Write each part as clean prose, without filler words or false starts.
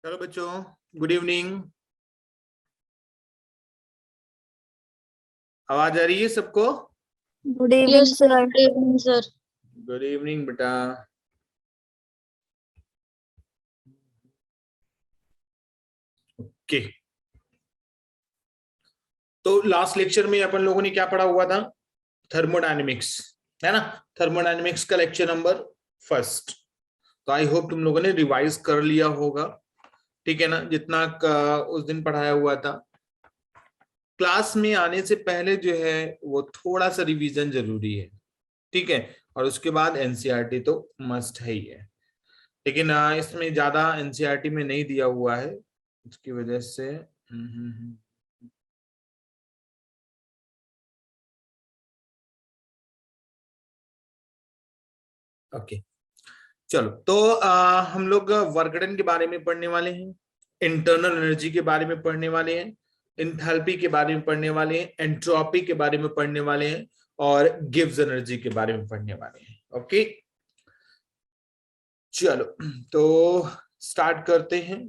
चलो बच्चों, good evening. आवाज आ रही है सबको? Good evening yes sir, sir. Good evening sir. Good evening बेटा। ओके, तो लास्ट लेक्चर में अपन लोगों ने क्या पढ़ा हुआ था? थर्मोडायनेमिक्स, है ना। थर्मोडायनेमिक्स का लेक्चर नंबर फर्स्ट। तो आई होप तुम लोगों ने रिवाइज कर लिया होगा, ठीक है ना, जितना उस दिन पढ़ाया हुआ था। क्लास में आने से पहले जो है वो थोड़ा सा रिवीजन जरूरी है, ठीक है। और उसके बाद एनसीईआरटी तो मस्ट है ही है, लेकिन इसमें ज्यादा एनसीईआरटी में नहीं दिया हुआ है, उसकी वजह से ओके। चलो, तो हम लोग वर्क डन के बारे में पढ़ने वाले हैं, इंटरनल एनर्जी के बारे में पढ़ने वाले हैं, इंथैल्पी के बारे में पढ़ने वाले हैं, एंट्रोपी के बारे में पढ़ने वाले हैं, और गिव्स एनर्जी के बारे में पढ़ने वाले हैं। ओके, चलो तो स्टार्ट करते हैं।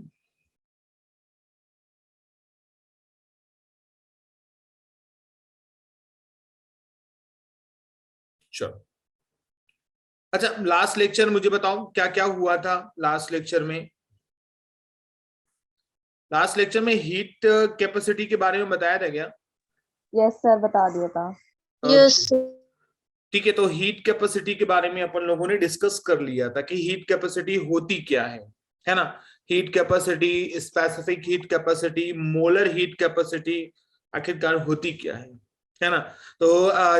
चलो, अच्छा, लास्ट लेक्चर मुझे बताओ क्या क्या हुआ था लास्ट लेक्चर में। लास्ट लेक्चर में हीट कैपेसिटी के बारे में बताया था क्या? यस सर, बता दिया था। Yes Okay. ठीक है, तो हीट कैपेसिटी के बारे में अपन लोगों ने डिस्कस कर लिया था कि हीट कैपेसिटी होती क्या है ना। Heat capacity, specific heat capacity, molar heat capacity आखिरकार होती क्या है ना। तो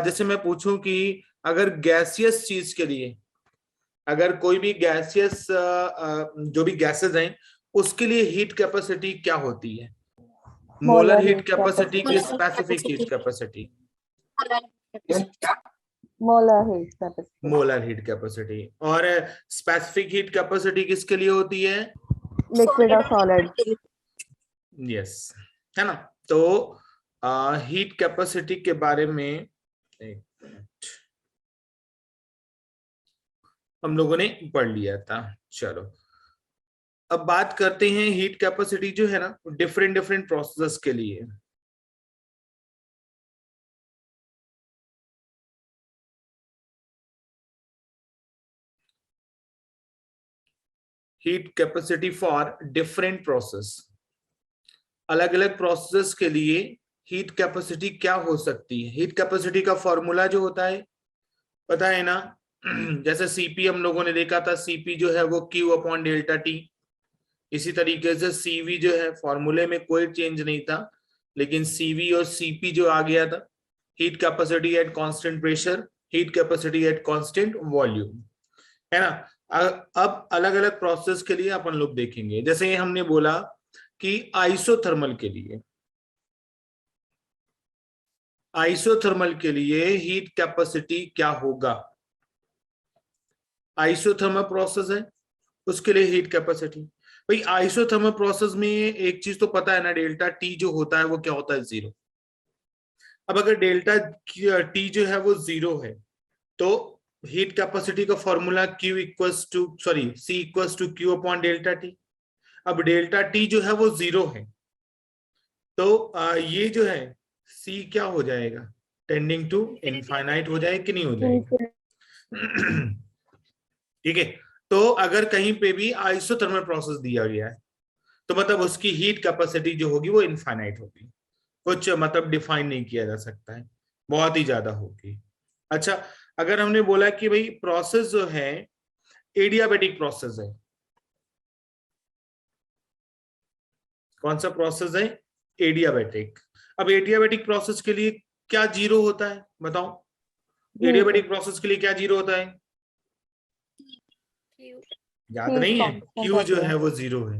जैसे मैं पूछूं कि अगर गैसियस चीज के लिए, अगर कोई भी गैसियस जो भी गैसेस हैं उसके लिए हीट कैपेसिटी क्या होती है? Molar molar heat heat capacity की capacity. Specific heat capacity? Molar heat capacity. Molar heat capacity. और स्पेसिफिक हीट कैपेसिटी किसके लिए होती है? लिक्विड और सॉलिड। यस, है ना। तो हीट कैपेसिटी के बारे में एक मिनट, हम लोगों ने पढ़ लिया था। चलो, अब बात करते हैं हीट कैपेसिटी जो है ना डिफरेंट डिफरेंट प्रोसेसेस के लिए। Heat capacity for different process, अलग अलग प्रोसेस के लिए हीट कैपेसिटी क्या हो सकती है। हीट कैपेसिटी का फॉर्मूला जो होता है पता है ना। जैसे सीपी हम लोगों ने देखा था, सीपी जो है वो क्यू अपॉन डेल्टा टी। इसी तरीके से सीवी जो है फॉर्मूले में कोई चेंज नहीं था, लेकिन सीवी और सीपी जो आ गया था, heat capacity at constant pressure, heat capacity at constant volume, है ना। अब अलग अलग प्रोसेस के लिए अपन लोग देखेंगे। जैसे हमने बोला कि आइसोथर्मल के लिए, आइसोथर्मल के लिए हीट कैपेसिटी क्या होगा? आइसोथर्मल प्रोसेस है, उसके लिए हीट कैपेसिटी। भाई आइसोथर्मल प्रोसेस में एक चीज तो पता है ना, डेल्टा टी जो होता है वो क्या होता है? जीरो। अब अगर डेल्टा टी जो है वो जीरो है, तो हीट कैपेसिटी का formula Q equals to, sorry, C equals to Q upon delta T. अब डेल्टा टी जो है वो जीरो है, तो ये जो है सी क्या हो जाएगा? टेंडिंग टू इनफाइनाइट हो जाएगा कि नहीं हो जाएगा? ठीक है। तो अगर कहीं पे भी आइसोथर्मल प्रोसेस दिया गया है तो मतलब उसकी हीट कैपेसिटी जो होगी वो इनफाइनाइट होगी, कुछ मतलब डिफाइन नहीं किया जा सकता है, बहुत ही ज्यादा होगी। अच्छा, अगर हमने बोला कि भाई प्रोसेस जो है एडियाबेटिक प्रोसेस है, कौन सा प्रोसेस है? एडियाबेटिक। अब एडियाबेटिक प्रोसेस के लिए क्या जीरो होता है बताओ? एडियाबेटिक प्रोसेस के लिए क्या जीरो होता है? याद हीट नहीं है? कांस्टेंट क्यू जो होती है है। वो जीरो है।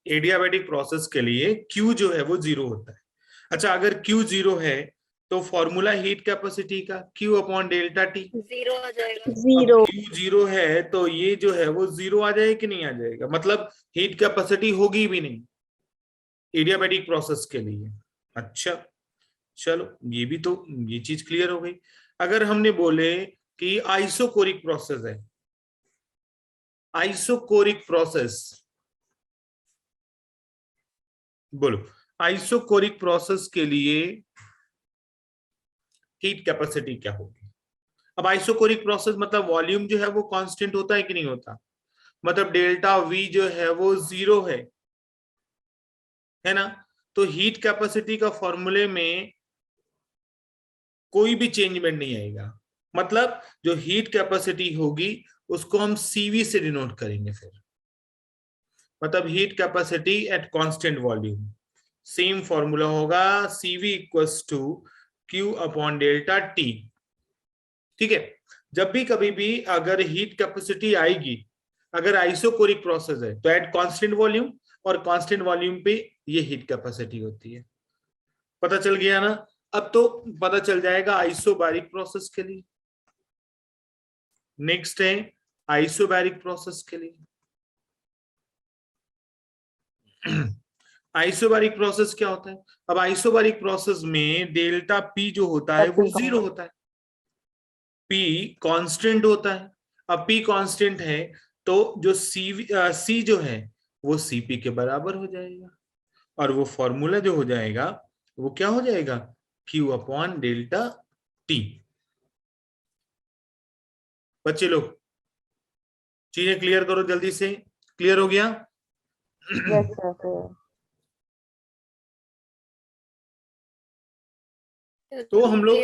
एडियाबेटिक प्रोसेस के लिए क्यू जो है वो जीरो होता है। अच्छा, अगर क्यू जीरो है तो फॉर्मूला हीट कैपेसिटी का Q upon delta T zero आ जाएगा। अब जीरो। क्यू जीरो है तो ये जो है वो जीरो आ जाएगा कि नहीं आ जाएगा? मतलब हीट कैपेसिटी होगी भी नहीं एडियाबेटिक प्रोसेस के लिए। अच्छा, चलो ये भी तो, ये चीज क्लियर हो गई। अगर हमने बोले कि आइसोकोरिक प्रोसेस है, आइसोकोरिक प्रोसेस, बोलो आइसोकोरिक प्रोसेस के लिए हीट कैपेसिटी क्या होगी? अब आइसोकोरिक प्रोसेस मतलब वॉल्यूम जो है वो कांस्टेंट होता है कि नहीं होता, मतलब डेल्टा वी जो है वो 0 है ना। तो हीट कैपेसिटी का फॉर्मूले में कोई भी चेंजमेंट नहीं आएगा, मतलब जो हीट कैपेसिटी होगी उसको हम सीवी से डिनोट करेंगे फिर, मतलब heat capacity at constant volume, same formula होगा CV equals to Q upon delta T. ठीक है, जब भी कभी भी अगर हीट कैपेसिटी आएगी, अगर आइसोकोरिक प्रोसेस है तो एट कांस्टेंट वॉल्यूम, और कांस्टेंट वॉल्यूम पे ये हीट कैपेसिटी होती है। पता चल गया ना? अब तो पता चल जाएगा आइसोबैरिक प्रोसेस के लिए। नेक्स्ट है आइसोबैरिक प्रोसेस के लिए। आइसोबैरिक प्रोसेस क्या होता है? अब आइसोबैरिक प्रोसेस में डेल्टा पी जो होता है वो 0 होता है, पी कांस्टेंट होता है। अब पी कांस्टेंट है तो जो सी जो है वो सीपी के बराबर हो जाएगा, और वो फॉर्मूला जो हो जाएगा वो क्या हो जाएगा, क्यू अपॉन डेल्टा टी। बच्चे लोग चीजें क्लियर करो जल्दी से, क्लियर हो गया? Yes sir. तो हम लोग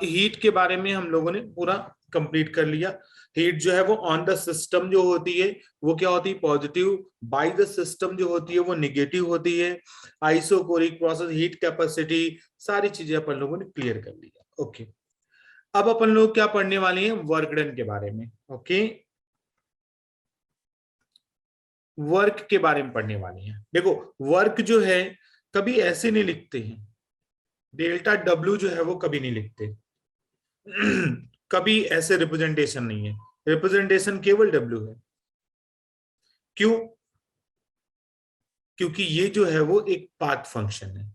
हीट के बारे में हम लोगों ने पूरा कंप्लीट कर लिया। हीट जो है वो ऑन द सिस्टम जो होती है वो क्या होती है, पॉजिटिव, बाय द सिस्टम जो होती है वो निगेटिव होती है। आइसोकोरिक प्रोसेस, हीट कैपेसिटी, सारी चीजें अपन लोगों ने क्लियर कर लिया। ओके, अब अपन लोग क्या पढ़ने वाले हैं, वर्क डन के बारे में। ओके, वर्क के बारे में पढ़ने वाले हैं। देखो वर्क जो है कभी ऐसे नहीं लिखते हैं, डेल्टा डब्ल्यू जो है वो कभी नहीं लिखते। कभी ऐसे रिप्रेजेंटेशन नहीं है, रिप्रेजेंटेशन केवल डब्ल्यू है। क्यों? क्योंकि ये जो है वो एक पाथ फंक्शन है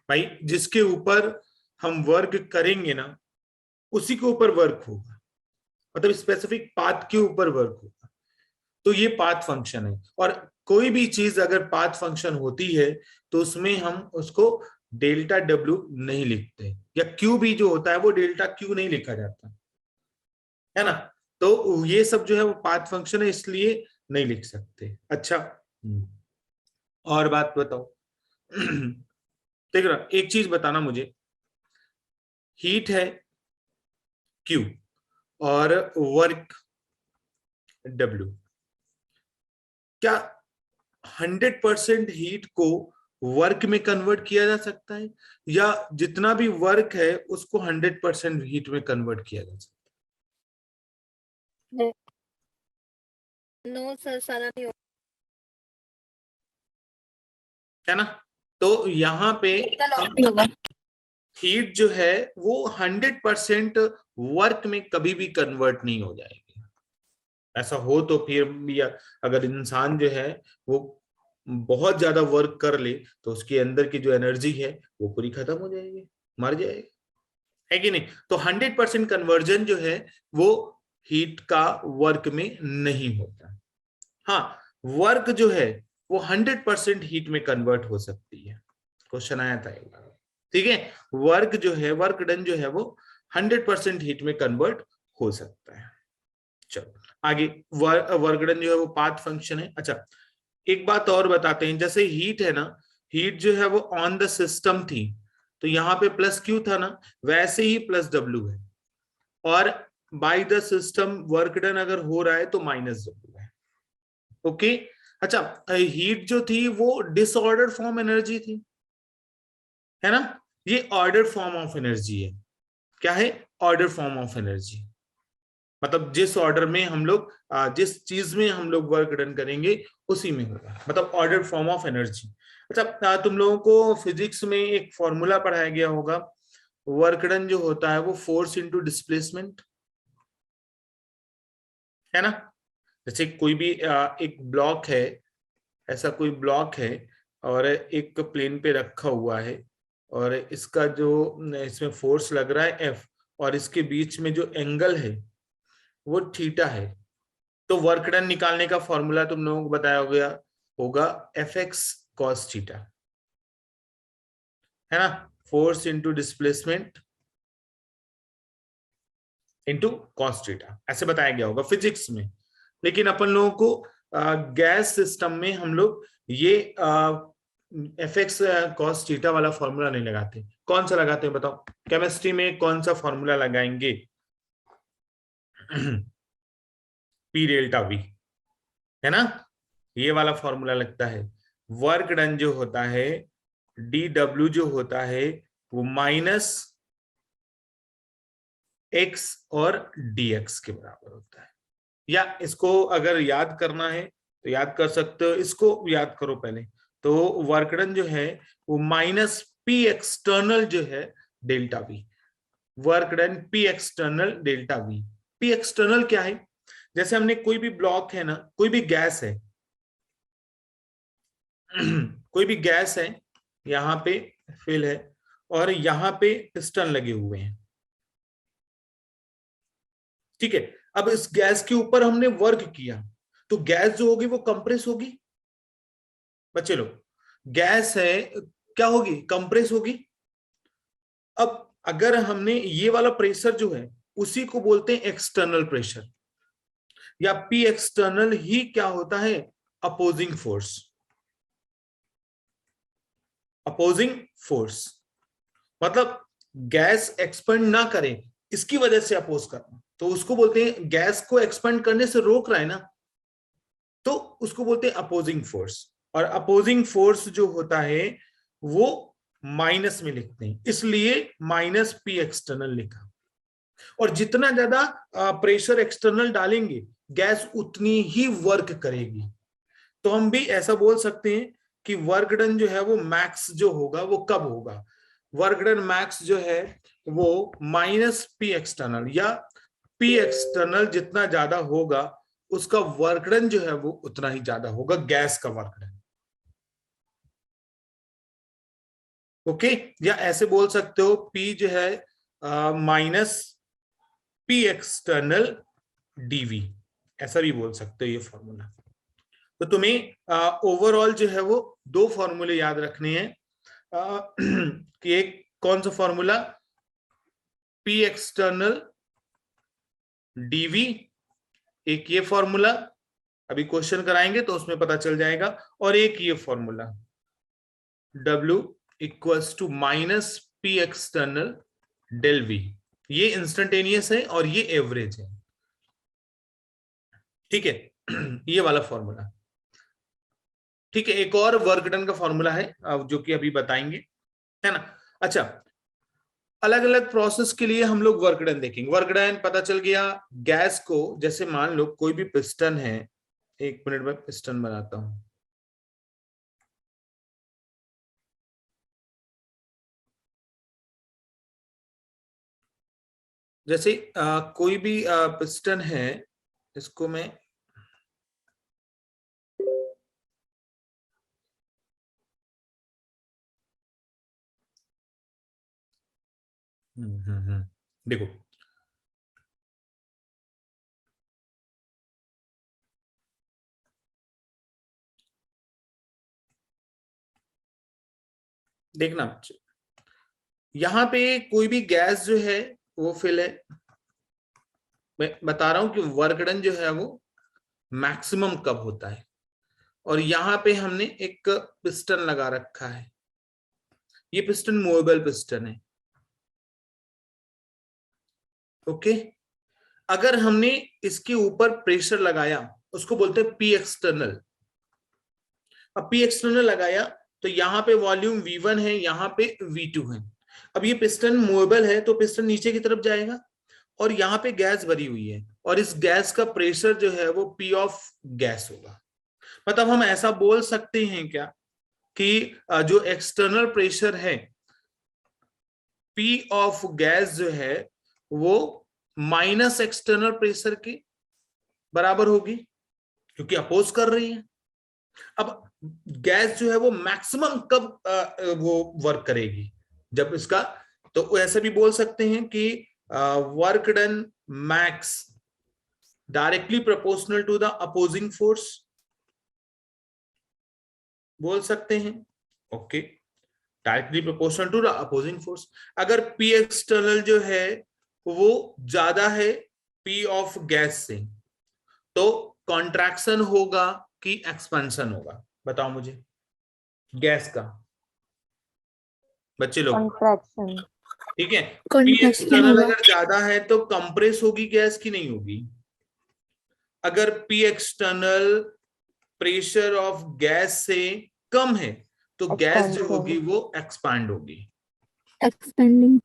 भाई, जिसके ऊपर हम वर्क करेंगे ना उसी के ऊपर वर्क होगा, मतलब स्पेसिफिक पाथ के ऊपर वर्क होगा। तो ये पाथ फंक्शन है, और कोई भी चीज अगर पाथ फंक्शन होती है तो उसमें हम उसको डेल्टा डब्ल्यू नहीं लिखते, या क्यू भी जो होता है वो डेल्टा क्यू नहीं लिखा जाता है ना। तो ये सब जो है वो पाथ फंक्शन है, इसलिए नहीं लिख सकते। अच्छा, और बात बताओ। देख रहा, एक चीज बताना मुझे, हीट है क्यू और वर्क डब्ल्यू, क्या 100% हीट को वर्क में कन्वर्ट किया जा सकता है, या जितना भी वर्क है उसको 100% हीट में कन्वर्ट किया जा सकता नो सर, सारा नहीं है ना। तो यहाँ पे होगा। हीट जो है वो 100% वर्क में कभी भी कन्वर्ट नहीं हो जाएगी। ऐसा हो तो फिर भी अगर इंसान जो है वो बहुत ज्यादा वर्क कर ले तो उसके अंदर की जो एनर्जी है वो पूरी खत्म हो जाएगी, मर जाएगी, है कि नहीं। तो 100% कन्वर्जन जो है वो हीट का वर्क में नहीं होता। हाँ, वर्क जो है वो 100% हीट में कन्वर्ट हो सकती है। क्वेश्चन आया था एक बार, ठीक है। वर्क जो है, वर्क डन जो है वो 100% हीट में कन्वर्ट हो सकता है। चलो आगे, वर्क डन जो है वो पाथ फंक्शन है। अच्छा, एक बात और बताते हैं, जैसे हीट है ना, हीट जो है वो ऑन द सिस्टम थी तो यहाँ पे प्लस क्यू था ना, वैसे ही प्लस डब्ल्यू है, और by the system work done अगर हो रहा है तो माइनस डब्ल्यू है। ओके, अच्छा, हीट जो थी वो डिसऑर्डर फॉर्म एनर्जी थी, है ना। ये ऑर्डर फॉर्म ऑफ एनर्जी है। क्या है? ऑर्डर फॉर्म ऑफ एनर्जी, मतलब जिस ऑर्डर में हम लोग जिस चीज में हम लोग वर्क डन करेंगे उसी में होगा, मतलब ऑर्डर फॉर्म ऑफ एनर्जी। अच्छा, तुम लोगों को फिजिक्स में एक फॉर्मूला पढ़ाया गया होगा, वर्क डन जो होता है वो फोर्स इंटू डिस्प्लेसमेंट, है ना। जैसे कोई भी एक ब्लॉक है, ऐसा कोई ब्लॉक है और एक प्लेन पे रखा हुआ है, और इसका जो इसमें फोर्स लग रहा है F, और इसके बीच में जो एंगल है वो थीटा है, तो वर्क डन निकालने का फॉर्मूला तुम लोगों को बताया गया होगा एफ एक्स कॉस थीटा, है ना, force into displacement into cos theta, ऐसे बताया गया होगा फिजिक्स में। लेकिन अपन लोगों को गैस सिस्टम में हम लोग ये एफ एक्स कॉस थीटा वाला फॉर्मूला नहीं लगाते। कौन सा लगाते हैं बताओ, केमिस्ट्री में कौन सा फॉर्मूला लगाएंगे? पी डेल्टा वी, है ना, ये वाला फॉर्मूला लगता है। वर्क डन जो होता है, डी डब्ल्यू जो होता है, वो माइनस एक्स और डी एक्स के बराबर होता है। या इसको अगर याद करना है तो याद कर सकते हो, इसको याद करो पहले। तो वर्क डन जो है वो माइनस पी एक्सटर्नल जो है delta we, work done P external delta we. P external क्या है? जैसे हमने कोई भी ब्लॉक है ना, कोई भी गैस है कोई भी गैस है, यहाँ पे फिल है और यहाँ पे पिस्टन लगे हुए हैं, ठीक है। अब इस गैस के ऊपर हमने वर्क किया तो गैस जो होगी वो कंप्रेस होगी। बच्चे लोग, गैस है क्या होगी? कंप्रेस होगी। अब अगर हमने ये वाला प्रेशर जो है उसी को बोलते हैं एक्सटर्नल प्रेशर, या पी एक्सटर्नल ही क्या होता है? Opposing force. अपोजिंग फोर्स मतलब गैस एक्सपेंड ना करे इसकी वजह से अपोज करना, तो उसको बोलते हैं, गैस को एक्सपेंड करने से रोक रहा है ना, तो उसको बोलते हैं अपोजिंग फोर्स। और अपोजिंग फोर्स जो होता है वो माइनस में लिखते हैं, इसलिए माइनस पी एक्सटर्नल लिखा। और जितना ज्यादा प्रेशर एक्सटर्नल डालेंगे गैस उतनी ही वर्क करेगी। तो हम भी ऐसा बोल सकते हैं कि वर्क डन जो है वो मैक्स जो होगा वो कब होगा? वर्क डन मैक्स जो है वो माइनस पी एक्सटर्नल, या पी एक्सटर्नल जितना ज्यादा होगा उसका वर्क डन जो है वो उतना ही ज्यादा होगा, गैस का वर्क डन। ओके, या ऐसे बोल सकते हो पी जो है माइनस पी एक्सटर्नल डीवी, ऐसा भी बोल सकते हो ये फॉर्मूला। तो तुम्हें ओवरऑल जो है वो दो फॉर्मूले याद रखने हैं कि एक कौन सा फॉर्मूला? पी एक्सटर्नल डीवी, एक ये फॉर्मूला अभी क्वेश्चन कराएंगे तो उसमें पता चल जाएगा, और एक ये formula W equals to minus P external del V. ये इंस्टेंटेनियस है और ये एवरेज है, ठीक है। ये वाला फॉर्मूला, ठीक है। एक और वर्क डन का फॉर्मूला है जो कि अभी बताएंगे, है ना। अच्छा, अलग अलग प्रोसेस के लिए हम लोग वर्क डन देखेंगे। वर्क डन पता चल गया। गैस को, जैसे मान लो कोई भी पिस्टन है, एक मिनट में पिस्टन बनाता हूं। जैसे कोई भी पिस्टन है, इसको मैं देखो, देखना बच्चे, यहां पे कोई भी गैस जो है वो फिल है। मैं बता रहा हूं कि वर्क डन जो है वो मैक्सिमम कब होता है। और यहां पे हमने एक पिस्टन लगा रखा है, ये पिस्टन मूवेबल पिस्टन है, ओके। अगर हमने इसके ऊपर प्रेशर लगाया उसको बोलते हैं पी एक्सटर्नल। अब पी एक्सटर्नल लगाया तो यहाँ पे वॉल्यूम V1 है, यहाँ पे V2 है। अब ये पिस्टन मूवेबल है तो पिस्टन नीचे की तरफ जाएगा, और यहाँ पे गैस भरी हुई है, और इस गैस का प्रेशर जो है वो P ऑफ गैस होगा। मतलब हम ऐसा बोल सकते हैं क्या कि जो एक्सटर्नल प्रेशर है P ऑफ गैस जो है वो माइनस एक्सटर्नल प्रेशर के बराबर होगी, क्योंकि अपोज कर रही है। अब गैस जो है वो मैक्सिमम कब वो वर्क करेगी? जब इसका, तो ऐसे भी बोल सकते हैं कि work done max directly proportional to the opposing force बोल सकते हैं। Okay, directly proportional to the opposing force. अगर P एक्सटर्नल जो है वो ज्यादा है P ऑफ गैस से, तो कॉन्ट्रैक्शन होगा कि एक्सपेंशन होगा? बताओ मुझे, गैस का बच्चे लोग। कॉन्ट्रैक्शन। ठीक है, P कॉन्ट्रैक्शन एक्सटर्नल होगा। अगर ज्यादा है तो कंप्रेस होगी गैस की नहीं होगी? अगर P external pressure of gas से कम है तो गैस जो होगी वो एक्सपांड होगी। एक्सपेंडिंग।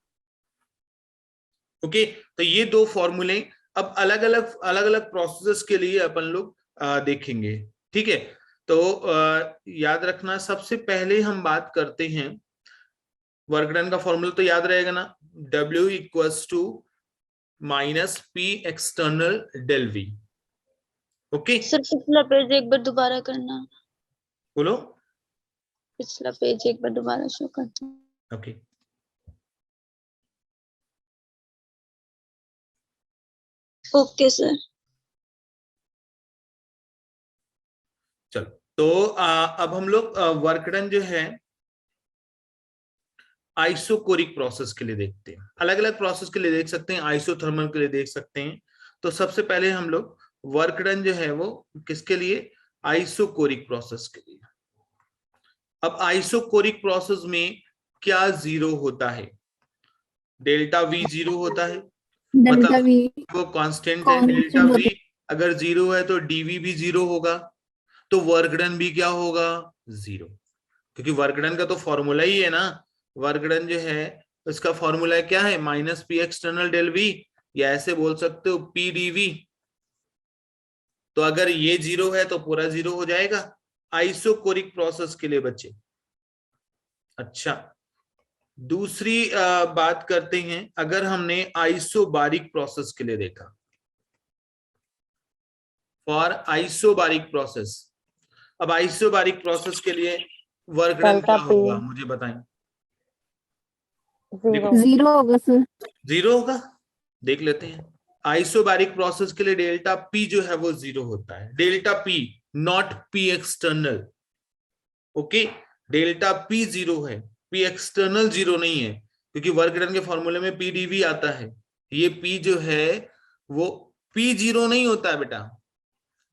ओके, तो ये दो फॉर्मूले अब अलग अलग प्रोसेसेस के लिए अपन लोग देखेंगे। ठीक है, तो याद रखना, सबसे पहले हम बात करते हैं वर्क डन का फॉर्मूला तो याद रहेगा ना, W equals to minus P external del V। Okay, sir पिछला पेज एक बार दोबारा करना, बोलो। पिछला पेज एक बार दोबारा शो करना। Okay, okay sir. चलो, तो अब हम लोग वर्क डन जो है आइसोकोरिक प्रोसेस के लिए देखते हैं। अलग अलग प्रोसेस के लिए देख सकते हैं, आइसोथर्मल के लिए देख सकते हैं। तो सबसे पहले हम लोग वर्क डन जो है वो किसके लिए? आइसोकोरिक प्रोसेस के लिए। अब आइसोकोरिक प्रोसेस में क्या जीरो होता है? डेल्टा V जीरो होता है, डेल्टा मतलब वी वो कांस्टेंट है। डेल्टा कांस्टेंट V अगर जीरो है तो dV भी जीरो होगा, तो वर्क डन भी क्या होगा? जीरो। क्योंकि वर्क डन का तो फॉर्मूला ही है ना, वर्क डन जो है उसका फॉर्मूला क्या है? Minus P external del V, या ऐसे बोल सकते हो P dV। तो अगर ये जीरो है तो पूरा जीरो हो जाएगा आइसोकोरिक प्रोसेस के लिए बच्चे। अच्छा, दूसरी बात करते हैं, अगर हमने आइसोबारिक प्रोसेस के लिए देखा, फॉर आइसोबारिक प्रोसेस। अब आइसोबारिक प्रोसेस के लिए वर्क डन डेल्टा क्या P होगा मुझे बताएं। जीरो। जीरो होगा सर। जीरो होगा, देख लेते हैं। आइसोबारिक प्रोसेस के लिए डेल्टा P जो है वो जीरो होता है। Delta P, not P external. Okay, delta P zero है, P एक्सटर्नल जीरो नहीं है, क्योंकि वर्क डन के फॉर्मूले में P dV आता है। ये P जो है वो P जीरो नहीं होता है बेटा,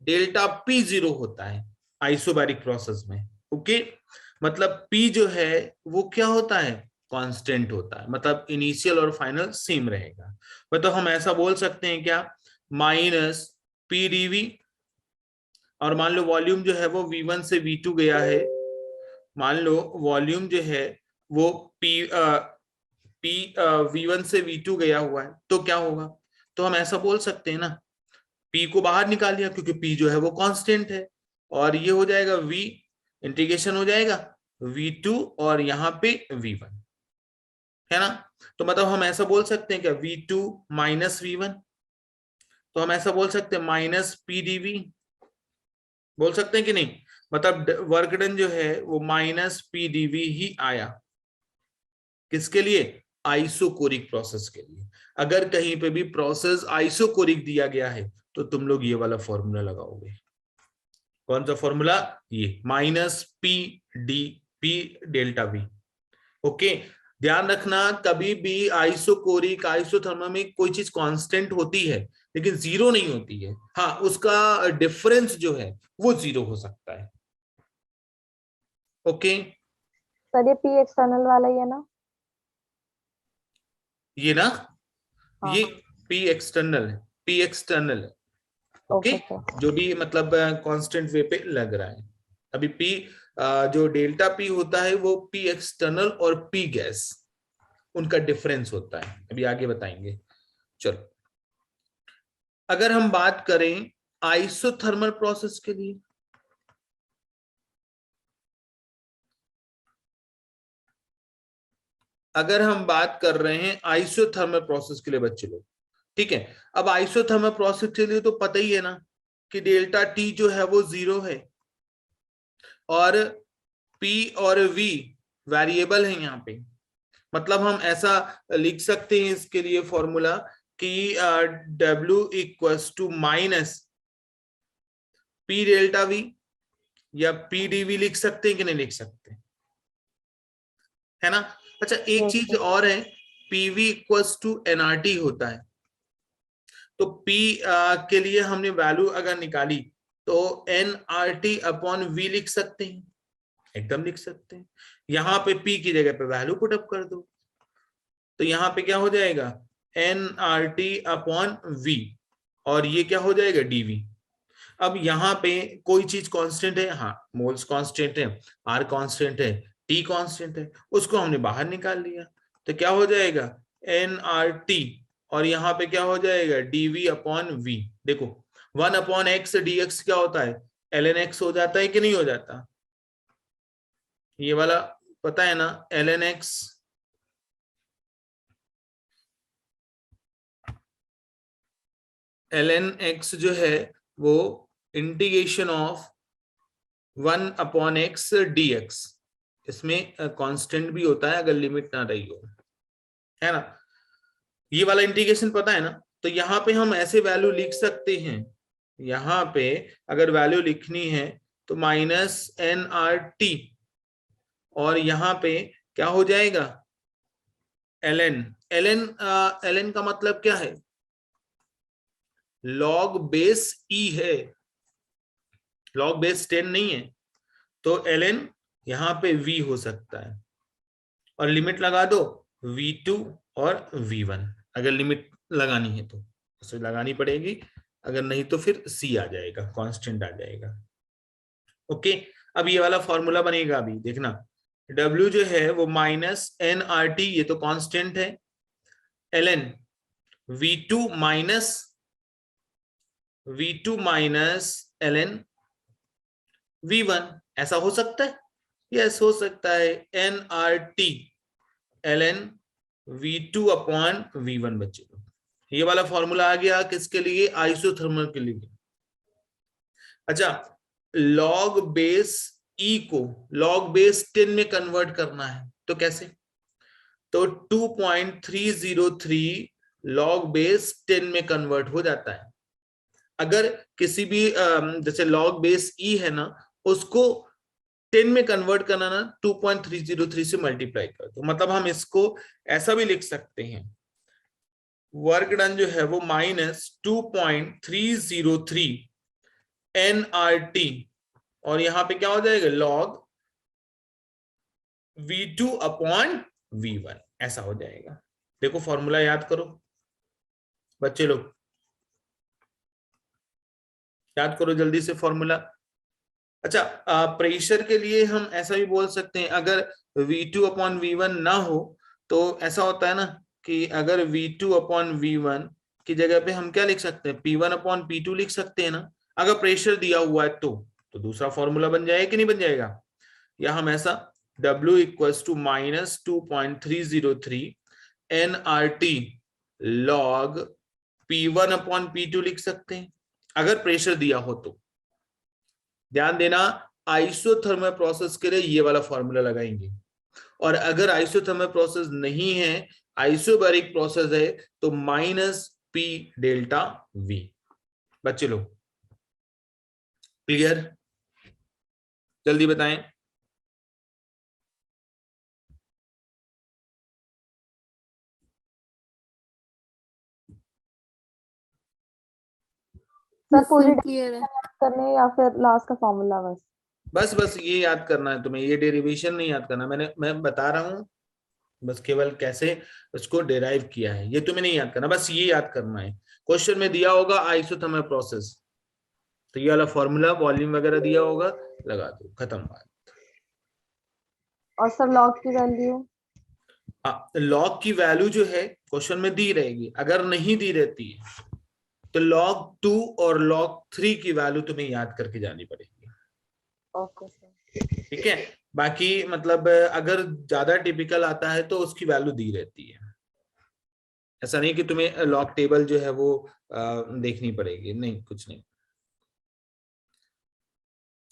डेल्टा P जीरो होता है आइसोबारिक प्रोसेस में। ओके, मतलब P जो है वो क्या होता है? कांस्टेंट होता है, मतलब इनिशियल और फाइनल सेम रहेगा। मतलब हम ऐसा बोल सकते हैं क्या? माइनस P dV, और मान लो वॉल्यूम जो है वो V1 से V2 गया है। मान लो वॉल्यूम जो है वो V1 से V2 गया हुआ है, तो क्या होगा? तो हम ऐसा बोल सकते हैं ना, P को बाहर निकाल लिया क्योंकि P जो है वो कांस्टेंट है, और ये हो जाएगा V, इंटीग्रेशन हो जाएगा V2 और यहाँ पे V1, है ना? तो मतलब हम ऐसा बोल सकते हैं क्या? V2 माइनस V1, तो हम ऐसा बोल सकते हैं माइनस P dV, बोल सकते हैं कि नहीं? मतलब वर्क डन जो है वो माइनस P dV ही आया, किसके लिए? आइसोकोरिक प्रोसेस के लिए। अगर कहीं पे भी प्रोसेस आइसोकोरिक दिया गया है तो तुम लोग ये वाला फॉर्मूला लगाओगे। कौन सा फॉर्मूला? ये minus P delta V। Okay, ध्यान रखना, कभी भी आइसोकोरिक आइसोथर्मल में कोई चीज कांस्टेंट होती है लेकिन जीरो नहीं होती है। हाँ, उसका डिफरेंस जो है वो जीरो हो सकता है। ओके, सर ये P एक्सटर्नल वाला ही है ना? ये ना, हाँ। ये P एक्सटर्नल है, P एक्सटर्नल है। Okay, okay sir. जो भी मतलब कांस्टेंट वे पे लग रहा है। अभी P जो डेल्टा P होता है वो P एक्सटर्नल और P गैस, उनका डिफरेंस होता है, अभी आगे बताएंगे। चलो, अगर हम बात करें आइसोथर्मल प्रोसेस के लिए, अगर हम बात कर रहे हैं आइसोथर्मल प्रोसेस के लिए बच्चे लोग, ठीक है। अब आइसोथर्मल प्रोसेस के लिए तो पता ही है ना कि डेल्टा T जो है वो जीरो है, और P और V वेरिएबल है यहाँ पे। मतलब हम ऐसा लिख सकते हैं इसके लिए फॉर्मूला कि W equals to minus P delta V या PdV लिख सकते हैं कि नहीं लिख सकते, है ना। अच्छा एक Yes, चीज sir. और है, PV इक्वल्स टू NRT होता है, तो P के लिए हमने वैल्यू अगर निकाली तो NRT अपॉन V लिख सकते हैं, एकदम लिख सकते हैं। यहां पे P की जगह पे वैल्यू पुट अप कर दो, तो यहां पे क्या हो जाएगा NRT अपॉन V, और ये क्या हो जाएगा DV। अब यहाँ पे कोई चीज कांस्टेंट है, हाँ मोल्स कांस्टेंट है, R कांस्टेंट है, T कांस्टेंट है, उसको हमने बाहर निकाल लिया, तो क्या हो जाएगा NRT, और यहाँ पे क्या हो जाएगा DV अपॉन V। देखो 1 अपॉन x dx क्या होता है, ln x हो जाता है कि नहीं हो जाता, ये वाला पता है ना, ln x जो है वो integration of 1 upon x dx, इसमें कांस्टेंट भी होता है अगर लिमिट ना रही हो, है ना। ये वाला इंटीग्रेशन पता है ना, तो यहाँ पे हम ऐसे वैल्यू लिख सकते हैं, यहाँ पे अगर वैल्यू लिखनी है तो -NRT, और यहाँ पे क्या हो जाएगा ln का मतलब क्या है, log बेस e है, log बेस 10 नहीं है, तो ln यहाँ पे v हो सकता है, और लिमिट लगा दो v2 और v1, अगर लिमिट लगानी है तो उसे लगानी पड़ेगी, अगर नहीं तो फिर c आ जाएगा, कांस्टेंट आ जाएगा। ओके, अब ये वाला फॉर्मूला बनेगा, अभी देखना w जो है वो -NRT, ये तो कांस्टेंट है, ln v2 minus ln v1, ऐसा हो सकता है, यस हो सकता है, NRT ln v2 upon v1 बच्चे, ये वाला फॉर्मूला आ गया किसके लिए, आइसोथर्मल के लिए। अच्छा log बेस e को log बेस 10 में कन्वर्ट करना है, तो कैसे, तो 2.303 log बेस 10 में कन्वर्ट हो जाता है। अगर किसी भी जैसे log बेस e है ना, उसको 10 में कन्वर्ट करना ना 2.303 से मल्टीप्लाई कर दो, मतलब हम इसको ऐसा भी लिख सकते हैं, वर्क डन जो है वो -2.303 NRT, और यहां पे क्या हो जाएगा log v2 अपॉन v1, ऐसा हो जाएगा। देखो फॉर्मूला याद करो बच्चे लोग, याद करो जल्दी से फॉर्मूला। अच्छा प्रेशर के लिए हम ऐसा भी बोल सकते हैं, अगर v2 अपॉन v1 ना हो तो ऐसा होता है ना कि अगर v2 अपॉन v1 की जगह पे हम क्या लिख सकते हैं, p1 अपॉन p2 लिख सकते हैं ना, अगर प्रेशर दिया हुआ है तो दूसरा फॉर्मूला बन जाएगा कि नहीं बन जाएगा, या हम ऐसा W equals to -2.303 NRT log P1 upon P2 लिख सकते हैं, अगर प्रेशर दिया हो तो। ध्यान देना आइसोथर्मल प्रोसेस के लिए ये वाला फॉर्मूला लगाएंगे, और अगर आइसोथर्मल प्रोसेस नहीं है, आइसोबैरिक प्रोसेस है, तो -P डेल्टा V। बच्चे लोग क्लियर, जल्दी बताएं। सर पूरी क्लियर है। करने या फिर लास्ट का फॉर्मूला बस। बस ये याद करना है तुम्हें, ये डेरिवेशन नहीं याद करना, मैं बता रहा हूं बस केवल कैसे उसको डेराइव किया है, ये तुम्हें नहीं याद करना, बस ये याद करना है। क्वेश्चन में दिया होगा आइसोथर्मल प्रोसेस, तो ये वाला फॉर्मूला वॉल्यूम वगैरह दिया होगा, लगा दो, खत्म बात। और सब लॉग की वैल्यू, लॉग की वैल्यू जो है क्वेश्चन में दी रहेगी, अगर नहीं दी रहती है तो log 2 और log 3 की वैल्यू तुम्हें याद करके जानी पड़ेगी। Okay sir. ठीक है, बाकी मतलब अगर ज्यादा टिपिकल आता है तो उसकी वैल्यू दी रहती है, ऐसा नहीं कि तुम्हें लॉग टेबल जो है वो देखनी पड़ेगी, नहीं कुछ नहीं।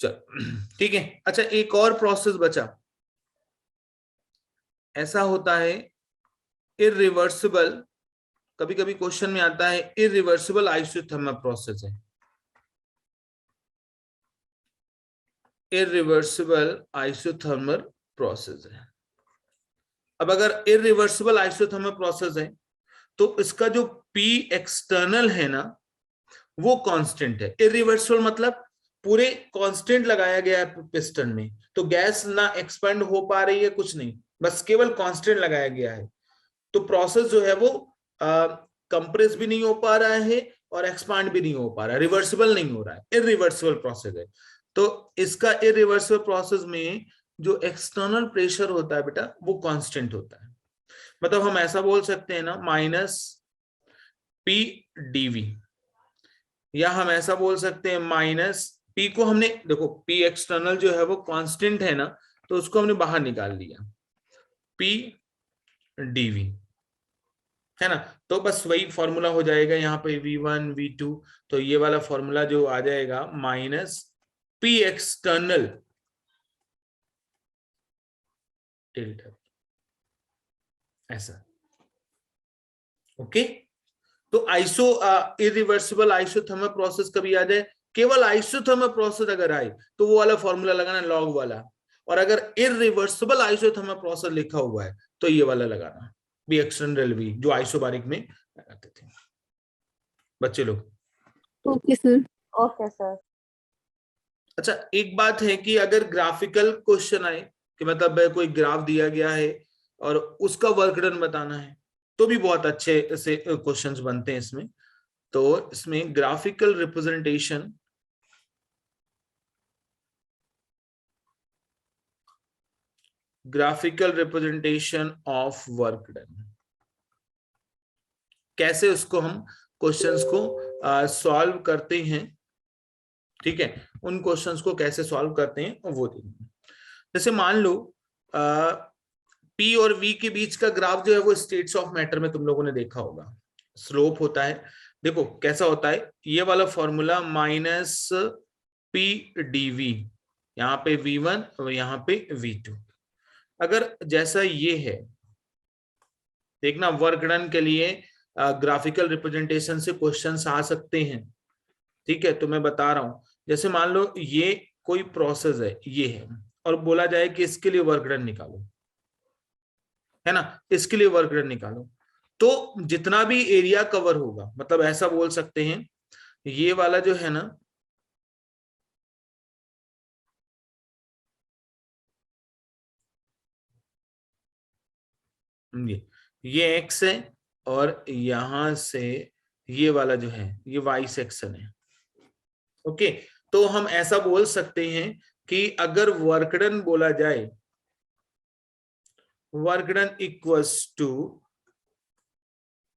चल ठीक है। अच्छा एक और प्रोसेस बचा, ऐसा होता है इरिवर्सिबल कभी कभी क्वेश्चन में आता है इरिवर्सिबल आइसोथर्मल प्रोसेस है, इरिवर्सिबल आइसोथर्मल प्रोसेस है। अब अगर इरिवर्सिबल आइसोथर्मल प्रोसेस है तो इसका जो पी एक्सटर्नल है ना वो कांस्टेंट है। इरिवर्सिबल मतलब पूरे कांस्टेंट लगाया गया है पिस्टन में, तो गैस ना एक्सपेंड हो पा रही है, कुछ नहीं, बस केवल कांस्टेंट लगाया गया है। तो प्रोसेस जो है वो कंप्रेस भी नहीं हो पा रहा है और एक्सपांड भी नहीं हो पा रहा है, रिवर्सिबल नहीं हो रहा है, इरिवर्सिबल प्रोसेस है। तो इसका इरिवर्सिबल प्रोसेस में जो एक्सटर्नल प्रेशर होता है बेटा वो कांस्टेंट होता है। मतलब हम ऐसा बोल सकते हैं ना माइनस पी डीवी, या हम ऐसा बोल सकते हैं माइनस पी को हमने देखो पी एक्सटर्नल जो है वो कांस्टेंट है ना, तो उसको हमने बाहर निकाल लिया, पी डीवी है ना। तो बस वही फॉर्मूला हो जाएगा यहाँ पे V1 V2, तो ये वाला फॉर्मूला जो आ जाएगा माइनस पी एक्सटर्नल डेल्टा, ऐसा। ओके, तो आइसो इरिवर्सिबल आइसोथर्मल प्रोसेस कभी आ जाए, केवल आइसोथर्मल प्रोसेस अगर आए तो वो वाला फॉर्मूला लगाना लॉग वाला, और अगर इरिवर्सिबल आइसोथर्मल प्रोसेस लिखा हुआ है तो ये वाला लगाना बी एक्सटर्नल वी, जो आइसोबारिक में लगाते थे बच्चे लोग। Okay sir. Okay sir. अच्छा, एक बात है कि अगर ग्राफिकल क्वेश्चन आए कि मतलब कोई ग्राफ दिया गया है और उसका वर्क डन बताना है तो भी बहुत अच्छे से क्वेश्चंस बनते हैं इसमें। तो इसमें graphical representation, graphical representation of work done, कैसे उसको हम क्वेश्चंस को सॉल्व करते हैं, ठीक है, उन क्वेश्चंस को कैसे सॉल्व करते हैं वो देखेंगे। जैसे मान लो पी और वी के बीच का ग्राफ जो है वो स्टेट्स ऑफ मैटर में तुम लोगों ने देखा होगा, स्लोप होता है। देखो कैसा होता है ये वाला फॉर्मूला माइनस पी डीवी, यहाँ पे V1 और यहाँ पे V2। अगर जैसा ये है, देखना वर्क डन के लिए ग्राफिकल रिप्रेजेंटेशन से क्वेश्चंस आ सकते हैं, ठीक है। तो मैं बता रहा हूं, जैसे मान लो ये कोई प्रोसेस है, ये है, और बोला जाए कि इसके लिए वर्क डन निकालो, है ना, इसके लिए वर्क डन निकालो, तो जितना भी एरिया कवर होगा, मतलब ऐसा बोल सकते हैं ये वाला जो है ना, ये एक्स है, और यहां से ये वाला जो है ये वाई सेक्शन है। ओके, तो हम ऐसा बोल सकते हैं कि अगर वर्क डन बोला जाए, वर्क डन इक्वल्स टू,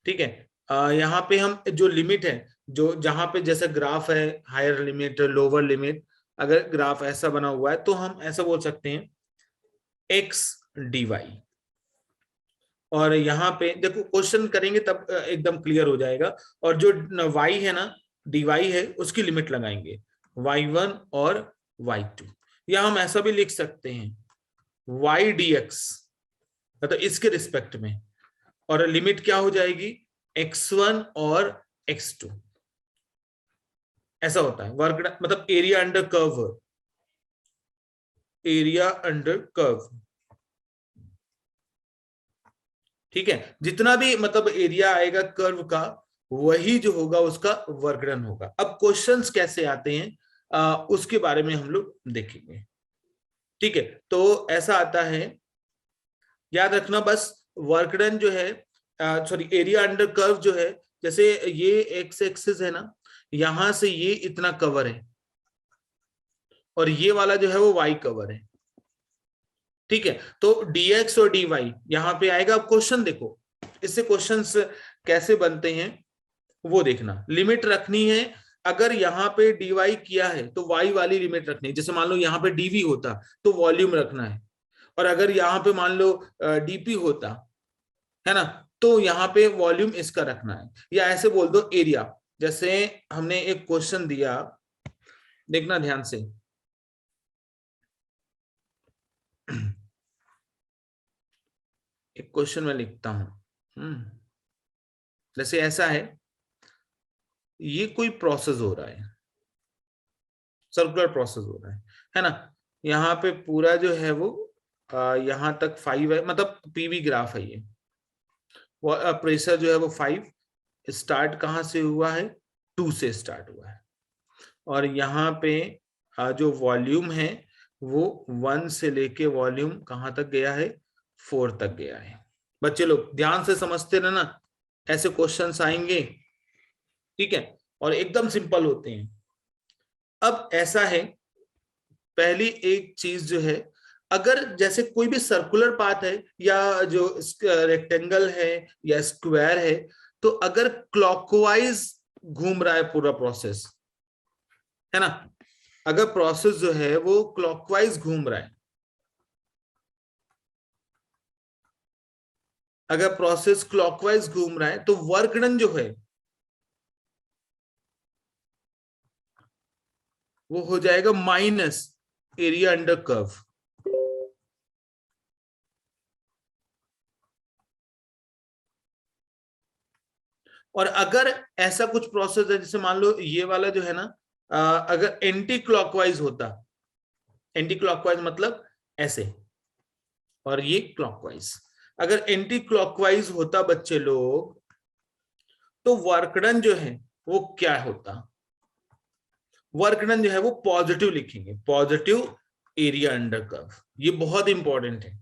ठीक है, यहाँ पे हम जो लिमिट है, जो जहां पे जैसे ग्राफ है हायर लिमिट लोअर लिमिट, अगर ग्राफ ऐसा बना हुआ है तो हम ऐसा बोल सकते हैं एक्स डी वाई, और यहाँ पे देखो क्वेश्चन करेंगे तब एकदम क्लियर हो जाएगा। और जो y है ना, dy है, उसकी लिमिट लगाएंगे y1 और y2, या हम ऐसा भी लिख सकते हैं y dx, मतलब इसके रिस्पेक्ट में, और लिमिट क्या हो जाएगी x1 और x2। ऐसा होता है वर्क, मतलब area under curve, area under curve, ठीक है। जितना भी मतलब एरिया आएगा कर्व का, वही जो होगा उसका वर्क डन होगा। अब क्वेश्चंस कैसे आते हैं उसके बारे में हम लोग देखेंगे, ठीक है। तो ऐसा आता है, याद रखना बस, वर्क डन जो है, सॉरी एरिया अंडर कर्व जो है, जैसे ये एक्स एक्सिस है ना, यहां से ये इतना कवर है, और ये वाला जो है वो वाई कवर है, ठीक है। तो dx और dy यहां पे आएगा। अब क्वेश्चन देखो, इससे क्वेश्चंस कैसे बनते हैं वो देखना। लिमिट रखनी है, अगर यहाँ पे dy किया है तो y वाली लिमिट रखनी है। जैसे मान लो यहाँ पे dv होता तो वॉल्यूम रखना है, और अगर यहाँ पे मान लो dp होता है ना, तो यहाँ पे वॉल्यूम इसका रखना है। या ऐसे बोल दो एरिया, जैसे हमने एक क्वेश्चन दिया, देखना ध्यान से, एक क्वेश्चन में लिखता हूं, जैसे ऐसा है, ये कोई प्रोसेस हो रहा है, सर्कुलर प्रोसेस हो रहा है ना। यहाँ पे पूरा जो है वो यहाँ तक 5 है, मतलब पीवी ग्राफ है ये। प्रेशर जो है वो 5, स्टार्ट कहाँ से हुआ है, 2 से स्टार्ट हुआ है, और यहाँ पे जो वॉल्यूम है वो 1 से लेके वॉल्यूम कहाँ तक गया है, 4 तक गया है। बच्चे लोग ध्यान से समझते रहना, ऐसे क्वेश्चंस आएंगे, ठीक है, और एकदम सिंपल होते हैं। अब ऐसा है, पहली एक चीज जो है, अगर जैसे कोई भी सर्कुलर पाथ है या जो रेक्टेंगल है या स्क्वायर है, तो अगर क्लॉकवाइज घूम रहा है पूरा प्रोसेस, है ना, अगर प्रोसेस जो है वो क्लॉकवाइज घूम रहा है, अगर प्रोसेस क्लॉकवाइज घूम रहा है, तो वर्क डन जो है वो हो जाएगा माइनस एरिया अंडर कर्व। और अगर ऐसा कुछ प्रोसेस है, जैसे मान लो ये वाला जो है ना, अगर एंटी क्लॉकवाइज होता, एंटी क्लॉकवाइज मतलब ऐसे, और ये क्लॉकवाइज, अगर एंटी क्लॉकवाइज होता बच्चे लोग, तो वर्क डन जो है वो क्या होता, वर्क डन जो है वो पॉजिटिव लिखेंगे, पॉजिटिव एरिया अंडर कर्व। ये बहुत इंपॉर्टेंट है।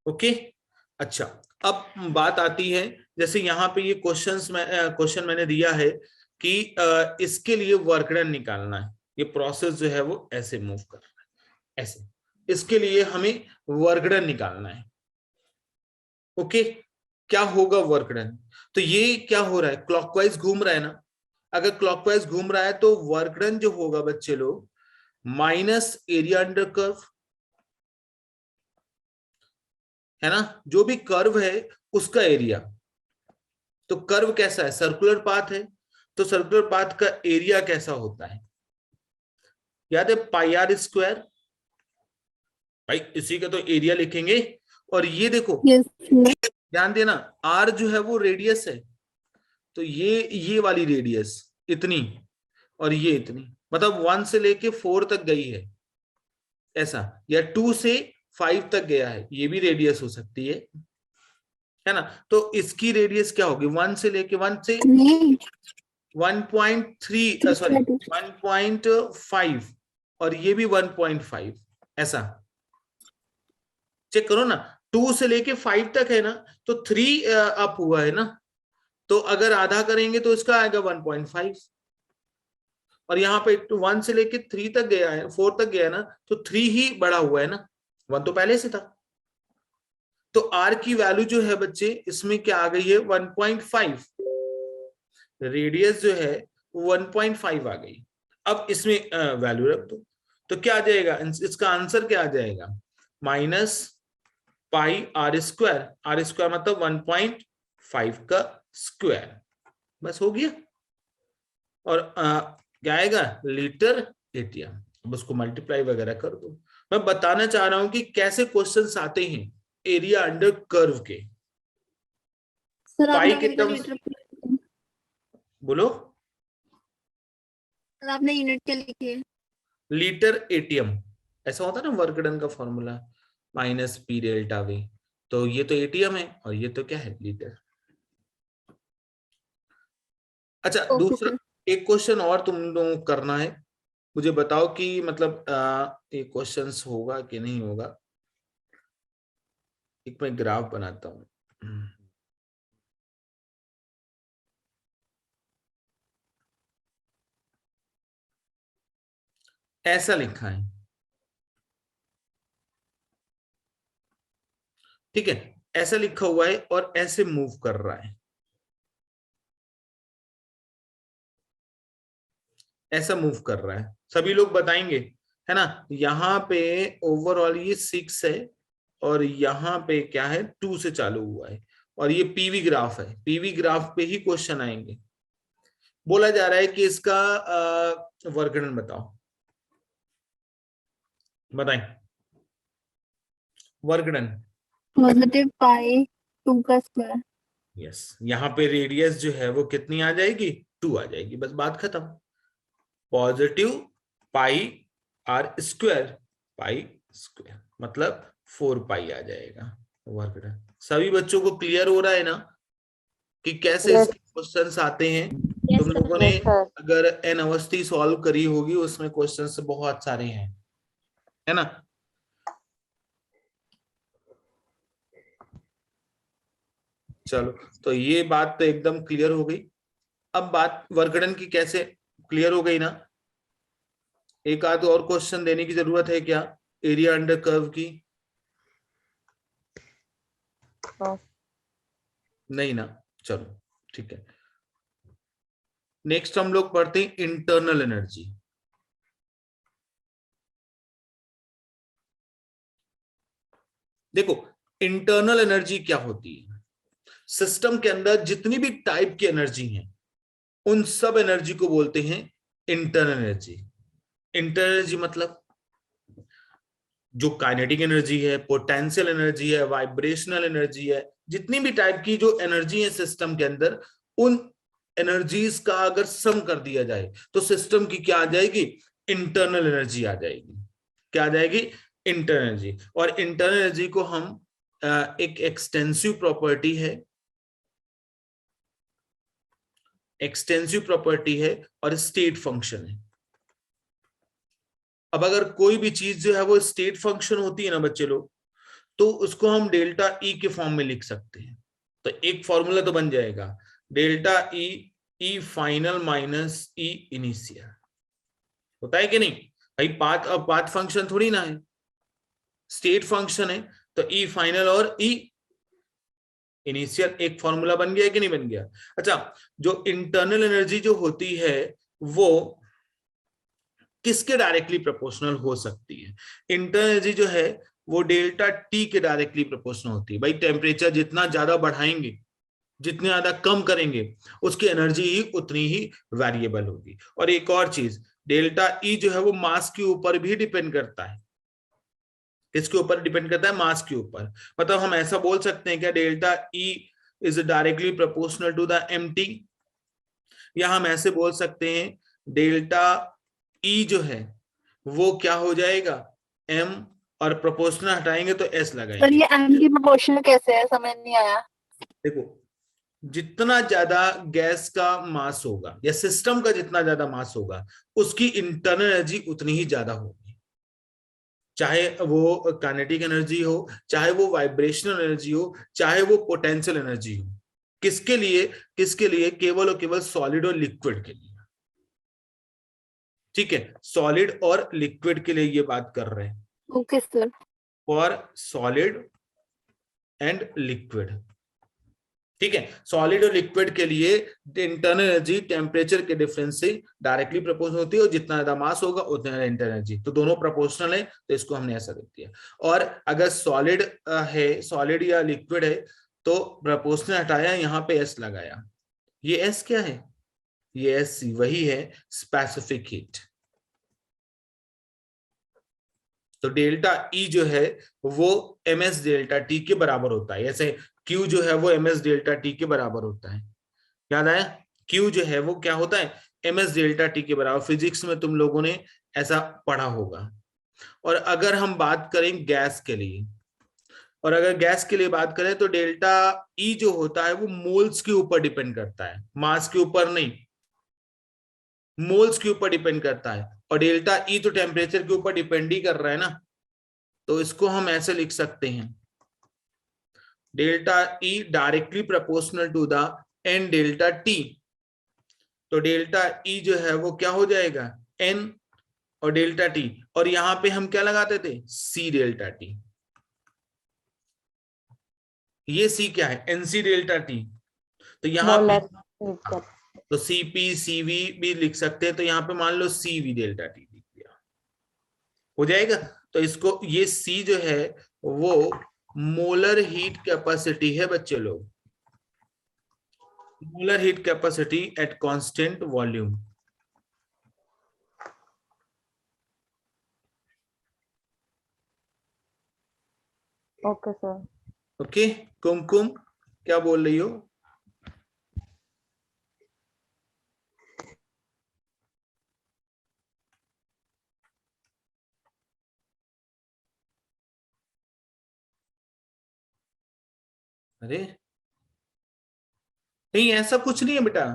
ओके, अच्छा, अब बात आती है, जैसे यहाँ पे ये क्वेश्चन मैंने दिया है कि इसके लिए वर्क डन निकालना है, ये प्रोसेस जो है वो ऐसे मूव कर रहा है, ऐसे, इसके लिए हमें वर्क डन निकालना है। ओके, क्या होगा वर्क डन, तो ये क्या हो रहा है, क्लॉकवाइज घूम रहा है ना, अगर क्लॉकवाइज घूम रहा है तो वर्क डन जो होगा बच्चे लोग माइनस एरिया अंडर कर्व, है ना, जो भी कर्व है उसका एरिया। तो कर्व कैसा है, सर्कुलर पाथ है, तो सर्कुलर पाथ का एरिया कैसा होता है, याद है पाई आर स्क्वायर, भाई इसी का तो एरिया लिखेंगे। और ये देखो, yes sir. ध्यान देना, आर जो है वो रेडियस है, तो ये वाली रेडियस इतनी, और ये इतनी, मतलब 1 से लेके 4 तक गई है ऐसा, या 2 से 5 तक गया है, ये भी रेडियस हो सकती है ना। तो इसकी रेडियस क्या होगी, 1 से लेके 1 से नहीं 1.3 सॉरी 1.5, और ये भी 1.5, ऐसा चेक करो ना, 2 से लेके 5 तक है ना, तो 3 अप हुआ है ना, तो अगर आधा करेंगे तो इसका आएगा 1.5, और यहाँ पे 1 से लेके 3 तक गया है, 4 तक गया है ना, तो 3 ही बड़ा हुआ है ना, 1 तो पहले से था। तो आर की वैल्यू जो है बच्चे इसमें क्या आ गई है, 1.5, रेडियस जो है 1.5 आ गई। अब इसमें वैल्यू रख दो, तो क्या आ जाएगा, इसका आंसर क्या आ जाएगा, minus pi r square, r square मतलब 1.5 का स्क्वायर, बस हो गया। और क्या आएगा, लीटर एटीएम, अब उसको मल्टीप्लाई वगैरह कर दो। मैं बताना चाह रहा हूं कि कैसे क्वेश्चंस आते हैं एरिया अंडर कर्व के, सर पाई आपने के उनका टर्म्स, लीटर, बोलो, सर आपने यूनिट क्या लिखी है? लीटर एटीएम, ऐसा होता है ना वर्क डन का formula, minus P delta we, तो ये तो एटीएम है और ये तो क्या है, लीटर। अच्छा, ओके दूसरा सर। एक क्वेश्चन और तुम लोगों को करना है, मुझे बताओ कि मतलब ये क्वेश्चंस होगा कि नहीं होगा। एक मैं ग्राफ बनाता हूं, ऐसा लिखा है, ठीक है, ऐसा लिखा हुआ है और ऐसे मूव कर रहा है, ऐसा मूव कर रहा है, सभी लोग बताएंगे, है ना। यहाँ पे ओवरऑल ये 6 है, और यहाँ पे क्या है, 2 से चालू हुआ है, और ये पीवी ग्राफ है, पीवी ग्राफ पे ही क्वेश्चन आएंगे। बोला जा रहा है कि इसका वर्गणन बताओ, बताएं वर्गणन। पॉजिटिव पाई 2 का स्क्वायर। यस, यहाँ पे रेडियस जो है वो कितनी आ जाएगी, 2 आ जाएगी, बस बात खत्म। Positive pi r square, pi square मतलब 4 पाई आ जाएगा वर्क डन। सभी बच्चों को क्लियर हो रहा है ना कि कैसे Yes. इसके क्वेश्चंस आते हैं? यस तुम सर। लोगों ने Yes, sir. अगर एन अवस्थी सॉल्व करी होगी, उसमें क्वेश्चंस बहुत सारे हैं, है ना? चलो, तो ये बात तो एकदम क्लियर हो गई। अब बात वर्कडन की कैसे क्लियर हो गई ना? एक आध और क्वेश्चन देने की जरूरत है क्या एरिया अंडर कर्व की? No. नहीं ना, चलो ठीक है। नेक्स्ट हम लोग पढ़ते हैं इंटरनल एनर्जी। देखो, इंटरनल एनर्जी क्या होती है? सिस्टम के अंदर जितनी भी टाइप की एनर्जी है, उन सब एनर्जी को बोलते हैं इंटरनल एनर्जी। इंटरनल एनर्जी मतलब जो काइनेटिक एनर्जी है, पोटेंशियल एनर्जी है, वाइब्रेशनल एनर्जी है, जितनी भी टाइप की जो एनर्जी है सिस्टम के अंदर, उन एनर्जीज का अगर सम कर दिया जाए तो सिस्टम की क्या आ जाएगी, इंटरनल एनर्जी आ जाएगी। क्या आ जाएगी, इंटरनल एनर्जी। और इंटरनल एनर्जी को हम एक एक्सटेंसिव प्रॉपर्टी है, एक्सटेंसिव प्रॉपर्टी है और स्टेट फंक्शन है। अब अगर कोई भी चीज जो है वो स्टेट फंक्शन होती है ना बच्चे लोग, तो उसको हम डेल्टा ई के फॉर्म में लिख सकते हैं। तो एक फॉर्मूला तो बन जाएगा, डेल्टा ई, ई फाइनल माइनस ई इनिशियल। होता है कि नहीं भाई? पाथ, अब पाथ फंक्शन थोड़ी ना है, स्टेट फंक्शन है, तो ई फाइनल और ई इनिशियल एक फॉर्मूला बन गया है कि नहीं बन गया? अच्छा, जो इंटरनल एनर्जी जो होती है वो किसके डायरेक्टली प्रोपोर्शनल हो सकती है? इंटरनल एनर्जी जो है वो डेल्टा टी के डायरेक्टली प्रोपोर्शनल होती है। भाई टेम्परेचर जितना ज्यादा बढ़ाएंगे, जितने ज्यादा कम करेंगे, उसकी एनर्जी ही उतनी ही वेरिएबल होगी। और एक और चीज, डेल्टा ई जो है वो मास के ऊपर भी डिपेंड करता है। किसके ऊपर डिपेंड करता है? मास के ऊपर। मतलब हम ऐसा बोल सकते हैं क्या, delta E is directly proportional to the M T? या हम ऐसे बोल सकते हैं डेल्टा ई जो है वो क्या हो जाएगा, एम, और प्रोपोर्शनल हटाएंगे तो एस सर लगाएंगे। ये एम की प्रोपोर्शनल कैसे है, समझ नहीं आया। देखो, जितना ज्यादा गैस का मास होगा या सिस्टम का जितना ज्यादा मास होगा, उसकी इंटरनल एनर्जी उतनी ही ज्यादा होगी। चाहे वो काइनेटिक एनर्जी हो, चाहे वो वाइब्रेशनल एनर्जी हो, चाहे वो पोटेंशियल एनर्जी हो। किसके लिए? किसके लिए? केवल और केवल सॉलिड और लिक्विड के लिए। ठीक है, सॉलिड और लिक्विड के लिए ये बात कर रहे हैं, okay sir. For solid and liquid. ठीक है, सॉलिड और लिक्विड के लिए इंटरनल एनर्जी टेम्परेचर के डिफरेंस से डायरेक्टली प्रोपोर्शनल होती है, और जितना ज्यादा मास होगा उतना ज्यादा इंटरनल एनर्जी। तो दोनों प्रोपोर्शनल है, तो इसको हमने ऐसा लिख दिया। और अगर सॉलिड है, सॉलिड या लिक्विड है, तो प्रोपोर्शनल हटाया, यहाँ पे एस लगाया। ये एस क्या है? ये एस वही है स्पेसिफिक हीट। तो डेल्टा ई जो है वो एम एस डेल्टा टी के बराबर होता है। ऐसे क्यू जो है वो एम एस डेल्टा टी के बराबर होता है। याद आया? क्यू जो है वो क्या होता है, एम एस डेल्टा टी के बराबर। फिजिक्स में तुम लोगों ने ऐसा पढ़ा होगा। और अगर हम बात करें गैस के लिए, और अगर गैस के लिए बात करें, तो डेल्टा ई जो होता है वो मोल्स के ऊपर डिपेंड करता है, मास के ऊपर नहीं, मोल्स के ऊपर डिपेंड करता है। और डेल्टा ई तो टेम्परेचर के ऊपर डिपेंड ही कर रहा है ना। तो इसको हम ऐसे लिख सकते हैं, delta E directly proportional to the N delta T. तो डेल्टा ई जो है वो क्या हो जाएगा, एन और डेल्टा टी, और यहां पे हम क्या लगाते थे, सी डेल्टा टी। ये सी क्या है, एनसी डेल्टा टी। तो यहां पे मोलर हीट कैपेसिटी। तो सीपी सीवी भी लिख सकते हैं। तो यहां पे मान लो सीवी डेल्टा टी लिख दिया, हो जाएगा। तो इसको, ये सी जो है वो मोलर हीट कैपेसिटी है बच्चे लोग, molar heat capacity at constant volume. Okay sir. Okay Kumkum क्या बोल रही हो? अरे नहीं ऐसा कुछ नहीं है बेटा,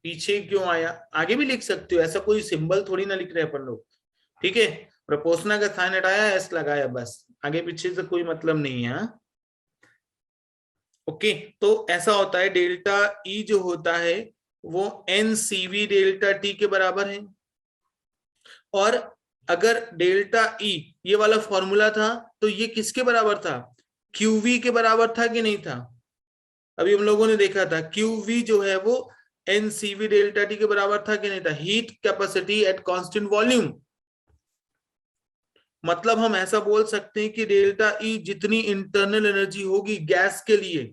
पीछे क्यों आया? आगे भी लिख सकते हो, ऐसा कोई सिंबल थोड़ी ना लिख रहे अपन लोग। ठीक है, प्रपोजन का साइन हटाया, एस लगाया, बस आगे पीछे से कोई मतलब नहीं है। ओके तो ऐसा होता है डेल्टा ई जो होता है वो एन सीवी डेल्टा टी के बराबर है। और अगर डेल्टा ई ये वाला फॉर्मूला था तो ये किसके बराबर था? क्यूवी के बराबर था कि नहीं था? अभी हम लोगों ने देखा था क्यूवी जो है वो एनसीवी डेल्टा टी के बराबर था कि नहीं था? Heat capacity at constant volume. मतलब हम ऐसा बोल सकते हैं कि डेल्टा ई जितनी इंटरनल एनर्जी होगी गैस के लिए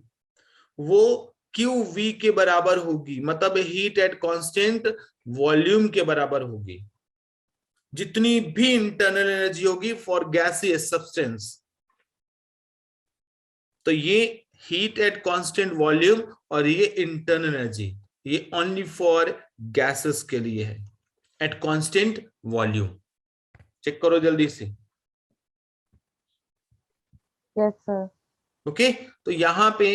वो क्यूवी के बराबर होगी, मतलब हीट एट कांस्टेंट वॉल्यूम के बराबर होगी। जितनी भी इंटरनल एनर्जी होगी फॉर गैसियस सब्सटेंस, तो ये हीट एट कांस्टेंट वॉल्यूम और ये इंटरनल एनर्जी ये ओनली फॉर गैसेस के लिए है एट कांस्टेंट वॉल्यूम। चेक करो जल्दी से। Yes sir. ओके तो यहां पे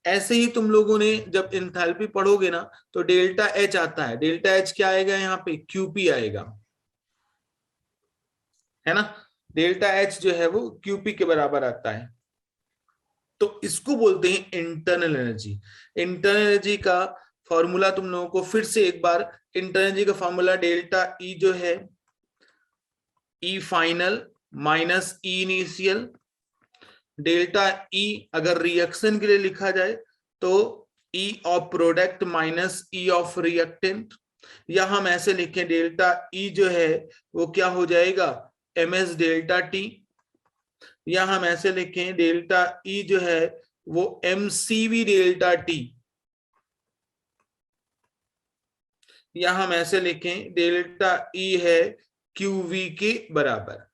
ऐसे ही तुम लोगों ने जब एंथैल्पी पढ़ोगे ना तो डेल्टा एच आता है, डेल्टा एच क्या आएगा यहाँ पे? क्यूपी आएगा, है ना? डेल्टा एच जो है वो क्यूपी के बराबर आता है। तो इसको बोलते हैं इंटरनल एनर्जी। इंटरनल एनर्जी का फॉर्मूला तुम लोगों को फिर से एक बार, इंटरनल एनर्जी का फॉर्मूला डेल्टा ई जो है E final minus E initial. Delta E अगर रिएक्शन के लिए लिखा जाए तो E of product minus E of reactant, या हम ऐसे लिखें डेल्टा ई जो है वो क्या हो जाएगा? एम एस डेल्टा टी, या हम ऐसे लिखें डेल्टा ई जो है वो M C V delta T, या हम ऐसे लिखें डेल्टा ई है क्यूवी के बराबर।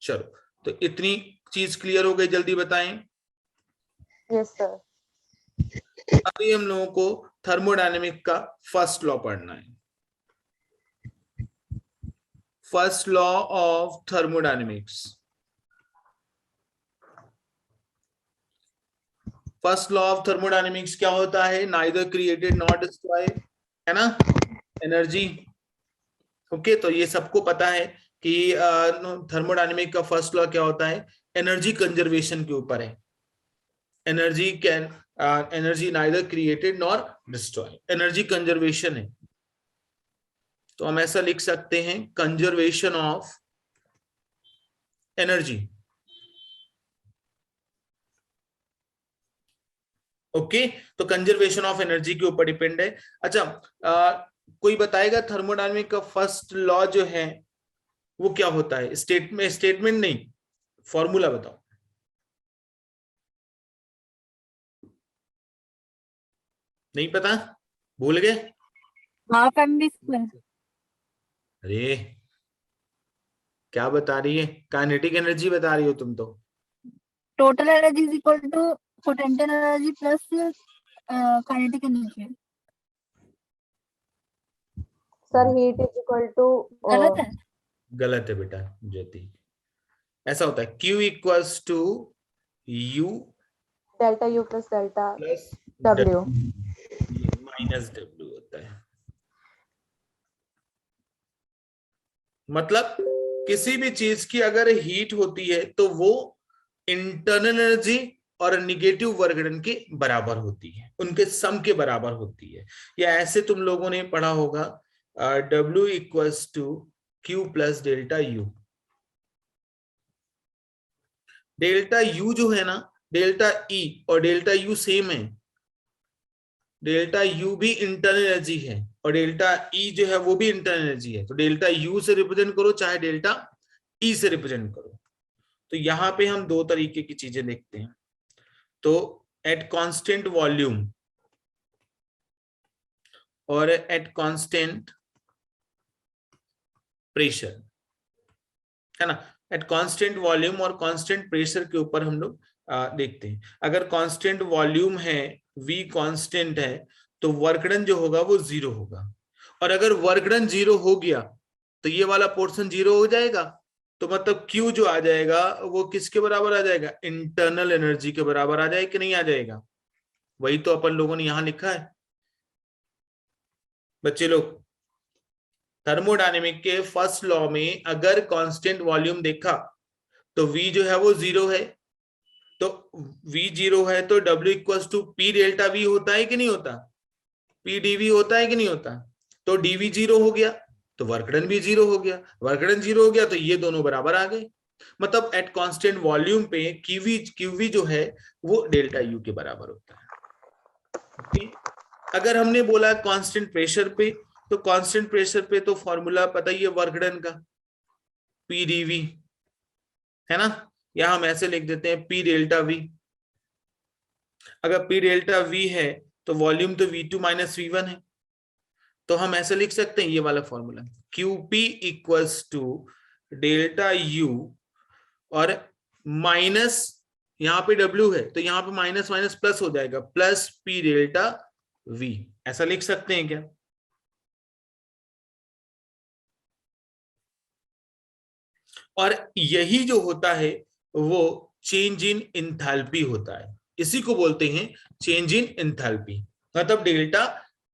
चलो तो इतनी चीज क्लियर हो गई, जल्दी बताएं। Yes sir. अभी हम लोगों को थर्मोडायनेमिक का फर्स्ट लॉ पढ़ना है। First law of thermodynamics. First law of thermodynamics क्या होता है? नाइदर क्रिएटेड नॉट डिस्ट्रॉयड, है ना? एनर्जी। ओके तो ये सबको पता है कि थर्मोडायनेमिक का फर्स्ट लॉ क्या होता है? एनर्जी कंजर्वेशन के ऊपर है। Energy can energy neither created nor destroy, energy conservation है। तो हम ऐसा लिख सकते हैं कंजर्वेशन ऑफ एनर्जी। ओके तो कंजर्वेशन ऑफ एनर्जी के ऊपर डिपेंड है। अच्छा कोई बताएगा थर्मोडायनेमिक का फर्स्ट लॉ जो है वो क्या होता है? स्टेटमेंट नहीं, फॉर्मूला बताओ। नहीं पता? भूल गए? Half M B square. अरे क्या बता रही है? काइनेटिक एनर्जी बता रही हो तुम तो। Total energy is equal to potential energy plus kinetic energy. Sir heat is equal to गलत है? गलत है बेटा ज्योति, ऐसा होता है Q equals to U delta U plus delta plus W. Minus W होता है। मतलब किसी भी चीज की अगर हीट होती है तो वो इंटरनल एनर्जी और निगेटिव वर्गडन के बराबर होती है, उनके सम के बराबर होती है। या ऐसे तुम लोगों ने पढ़ा होगा W equals to Q plus delta U। Delta U जो है ना, डेल्टा E और डेल्टा U सेम है। डेल्टा U भी इंटरनल एनर्जी है और डेल्टा E जो है वो भी इंटरनल एनर्जी है। तो डेल्टा U से रिप्रेजेंट करो चाहे डेल्टा E से रिप्रेजेंट करो। तो यहां पे हम दो तरीके की चीजें देखते हैं। तो एट कांस्टेंट वॉल्यूम और एट कांस्टेंट प्रेशर, है ना? एट कांस्टेंट वॉल्यूम और कांस्टेंट प्रेशर के ऊपर हम लोग देखते हैं। अगर कांस्टेंट वॉल्यूम है, V कांस्टेंट है, तो वर्क डन जो होगा वो 0 होगा। और अगर वर्क डन 0 हो गया तो ये वाला पोर्शन 0 हो जाएगा, तो मतलब Q जो आ जाएगा वो किसके बराबर आ जाएगा? इंटरनल एनर्जी के बराबर आ जाएगा कि नहीं आ जाएगा? वही तो अपन लोगों ने यहां लिखा है बच्चे लोग। थर्मोडायनेमिक के फर्स्ट लॉ में अगर कांस्टेंट वॉल्यूम देखा तो V जो है वो 0 है, तो V 0 है तो W equals to P delta V होता है कि नहीं होता? P dV होता है कि नहीं होता? तो dV 0 हो गया तो वर्क डन भी 0 हो गया, वर्क डन 0 हो गया तो ये दोनों बराबर आ गए। मतलब एट कांस्टेंट वॉल्यूम पे QV जो है वो डेल्टा U के बराबर होता है। अगर हमने बोला कांस्टेंट प्रेशर पे, तो कांस्टेंट प्रेशर पे तो फॉर्मूला पता ही है वर्क डन का, P dV है ना, या हम ऐसे लिख देते हैं P डेल्टा V। अगर P डेल्टा V है तो वॉल्यूम तो V2 माइनस V1 है, तो हम ऐसे लिख सकते हैं ये वाला formula, QP equals to delta U और माइनस यहाँ पे W है तो यहाँ पे माइनस माइनस प्लस हो जाएगा, प्लस P डेल्टा V। ऐसा लिख सकते हैं क्या? और यही जो होता है वो चेंज इन एंथैल्पी होता है, इसी को बोलते हैं चेंज इन एंथैल्पी। मतलब डेल्टा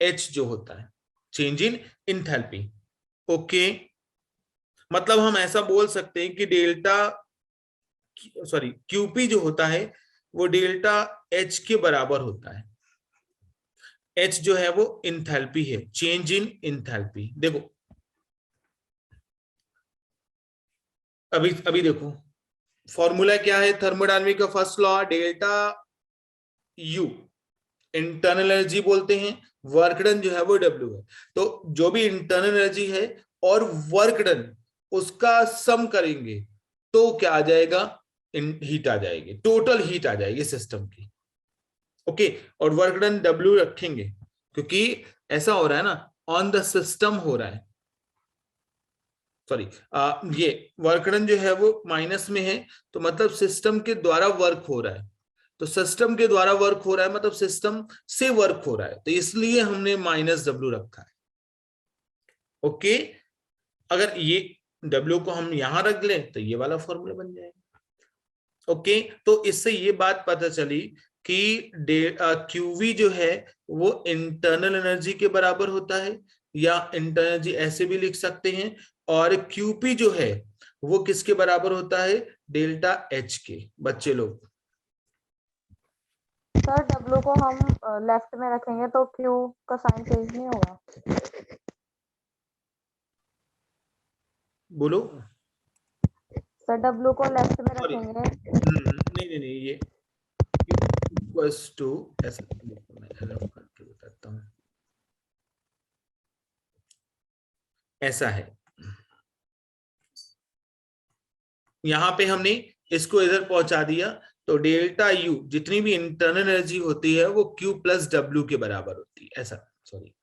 H जो होता है चेंज इन एंथैल्पी। ओके, मतलब हम ऐसा बोल सकते हैं कि QP जो होता है वो डेल्टा H के बराबर होता है। H जो है वो एंथैल्पी है, चेंज इन एंथैल्पी। देखो अभी देखो फॉर्मूला क्या है थर्मोडायनामिक का first law, delta U internal energy बोलते हैं, वर्क डन जो है वो W है। तो जो भी इंटरनल एनर्जी है और वर्क डन उसका सम करेंगे तो क्या आ जाएगा? हीट आ जाएगी, टोटल हीट आ जाएगी सिस्टम की। ओके, और वर्क डन W रखेंगे क्योंकि ऐसा हो रहा है ना, ऑन द सिस्टम हो रहा है। सॉरी, ये वर्क डन जो है वो माइनस में है, तो मतलब सिस्टम के द्वारा वर्क हो रहा है, तो सिस्टम के द्वारा वर्क हो रहा है मतलब सिस्टम से वर्क हो रहा है, तो इसलिए हमने माइनस W रखा है। ओके, अगर ये W को हम यहां रख लें तो ये वाला फॉर्मूला बन जाएगा। ओके, तो इससे ये बात पता चली कि QV जो है वो इंटरनल एनर्जी के बराबर होता है, या इंटरनल एनर्जी ऐसे भी लिख सकते हैं, और QP जो है वो किसके बराबर होता है? डेल्टा H के। बच्चे लोग सर W को हम लेफ्ट में रखेंगे तो Q का साइन चेंज नहीं होगा। बोलो। सर W को लेफ्ट में Sorry. रखेंगे। नहीं, ये इक्वल्स टू ऐसा, मैं अलग करके बताता हूँ, ऐसा है। यहां पे हमने इसको इधर पहुंचा दिया, तो डेल्टा U जितनी भी इंटरनल एनर्जी होती है वो Q प्लस W के बराबर होती है, ऐसा। सॉरी,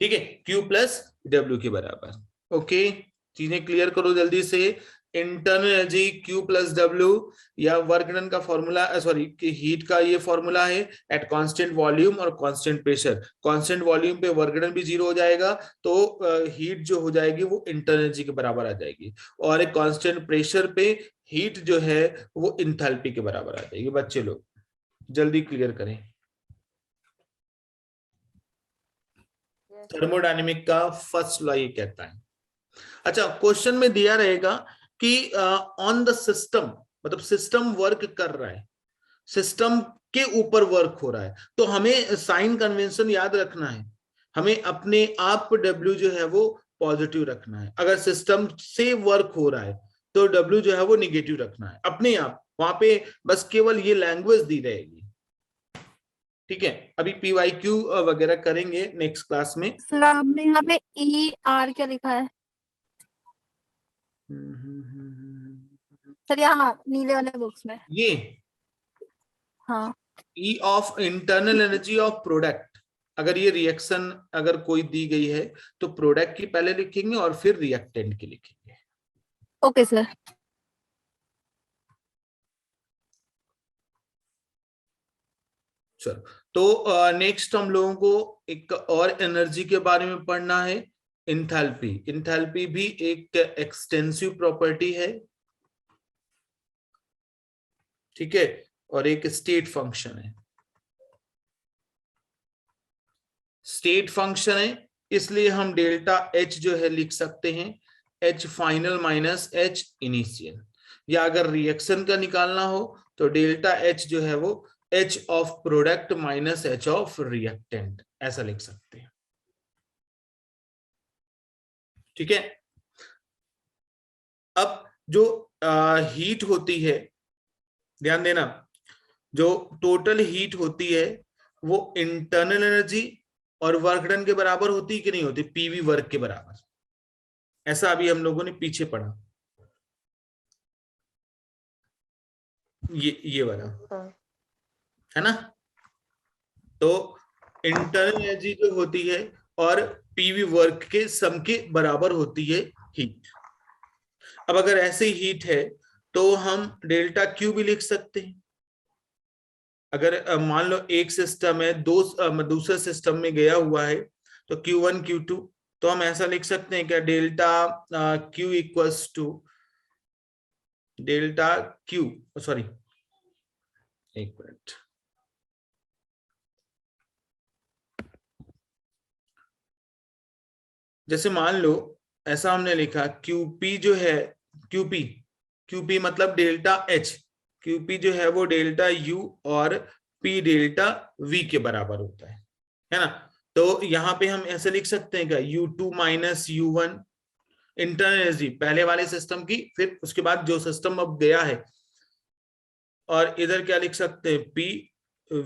ठीक है, Q प्लस W के बराबर। ओके, चीजें क्लियर करो जल्दी से। Internal energy Q plus W, या वर्क डन का फॉर्मूला, सॉरी हीट का ये फॉर्मूला है एट कांस्टेंट वॉल्यूम और कांस्टेंट प्रेशर। कांस्टेंट वॉल्यूम पे वर्क डन भी 0 हो जाएगा, तो हीट जो हो जाएगी वो इंटरनल एनर्जी के बराबर आ जाएगी, और एक कांस्टेंट प्रेशर पे हीट जो है वो एंथैल्पी के बराबर आ जाएगी। बच्चे लोग जल्दी क्लियर करें। थर्मोडायनेमिक का फर्स्ट लॉ ये कहता है। अच्छा, क्वेश्चन में दिया रहेगा कि ऑन द सिस्टम, मतलब सिस्टम वर्क कर रहा है, सिस्टम के ऊपर वर्क हो रहा है, तो हमें साइन कन्वेंशन याद रखना है, हमें अपने आप W जो है वो पॉजिटिव रखना है। अगर सिस्टम से वर्क हो रहा है तो W जो है वो निगेटिव रखना है अपने आप, वहां पे बस केवल ये लैंग्वेज दी रहेगी। ठीक है, अभी PYQ वगैरह करेंगे नेक्स्ट क्लास में। सर आपने यहाँ पे ER क्या लिखा है? सर यहाँ नीले वाले बॉक्स में। ये हाँ, E of internal energy of product. अगर ये रिएक्शन अगर कोई दी गई है तो प्रोडक्ट की पहले लिखेंगे और फिर रिएक्टेंट की लिखेंगे। Okay sir. चलो, तो नेक्स्ट हम लोगों को एक और एनर्जी के बारे में पढ़ना है, इंथैल्पी। इंथैल्पी भी एक एक्सटेंसिव प्रॉपर्टी है, ठीक है, और एक स्टेट फंक्शन है। स्टेट फंक्शन है, इसलिए हम डेल्टा एच जो है लिख सकते हैं H final minus H initial, या अगर रिएक्शन का निकालना हो तो डेल्टा एच जो है वो H of product minus H of reactant, ऐसा लिख सकते हैं, ठीक है। अब जो हीट होती है, ध्यान देना, जो टोटल हीट होती है वो इंटरनल एनर्जी और वर्क डन के बराबर होती कि नहीं होती, पीवी वर्क के बराबर, ऐसा अभी हम लोगों ने पीछे पढ़ा, ये वाला सर। है ना। तो इंटरनल एनर्जी जो होती है और पीवी वर्क के सम के बराबर होती है हीट। अब अगर ऐसे हीट है तो हम डेल्टा क्यू भी लिख सकते हैं। अगर मान लो एक सिस्टम है, दूसरे सिस्टम में गया हुआ है, तो Q1 Q2, तो हम ऐसा लिख सकते हैं क्या, delta Q equals to delta Q, sorry एक मिनट, जैसे मान लो ऐसा हमने लिखा QP जो है, QP मतलब डेल्टा H, QP जो है वो डेल्टा U और P डेल्टा V के बराबर होता है ना। तो यहाँ पे हम ऐसे लिख सकते हैं क्या, U2 minus U1 internal energy पहले वाले सिस्टम की, फिर उसके बाद जो सिस्टम अब गया है, और इधर क्या लिख सकते हैं, P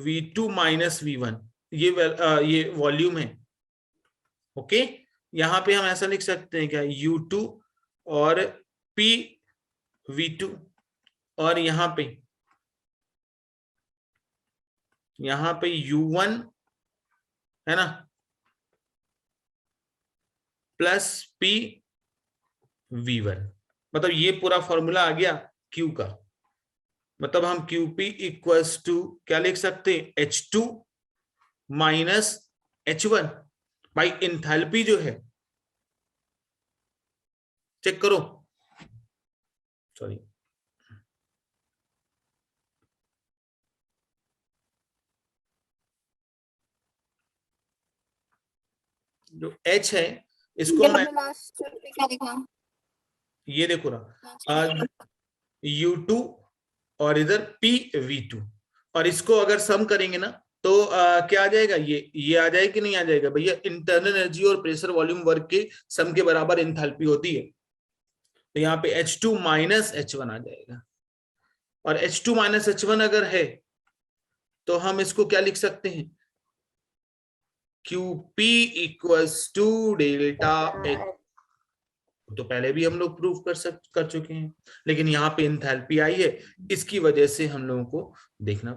V2 माइनस V1, ये वॉल्यूम है, ओके। यहाँ पे हम ऐसा लिख सकते हैं क्या, U2 और P V2, और यहाँ पे U1 है ना प्लस P V1, मतलब ये पूरा फॉर्मूला आ गया Q का। मतलब हम QP इक्वल्स टू क्या लिख सकते हैं, H2 माइनस H1। भाई इंथैल्पी जो है, चेक करो, सॉरी जो H है इसको हम लास्ट पे क्या लिखा? ये देखो ना, U2 और इधर PV2, और इसको अगर सम करेंगे ना तो क्या आ जाएगा, ये आ जाएगा कि नहीं आ जाएगा भैया, इंटरनल एनर्जी और प्रेशर वॉल्यूम वर्क के सम के बराबर इंथैल्पी होती है। तो यहाँ पे H2 माइनस H1 आ जाएगा, और H2 माइनस H1 अगर है तो हम इसको क्या लिख सकते हैं, QP equals to delta H। तो पहले भी हम लोग प्रूव कर चुके हैं, लेकिन यहाँ पे इंथैल्पी आई है, इसकी वजह से हम लोगों को देखना,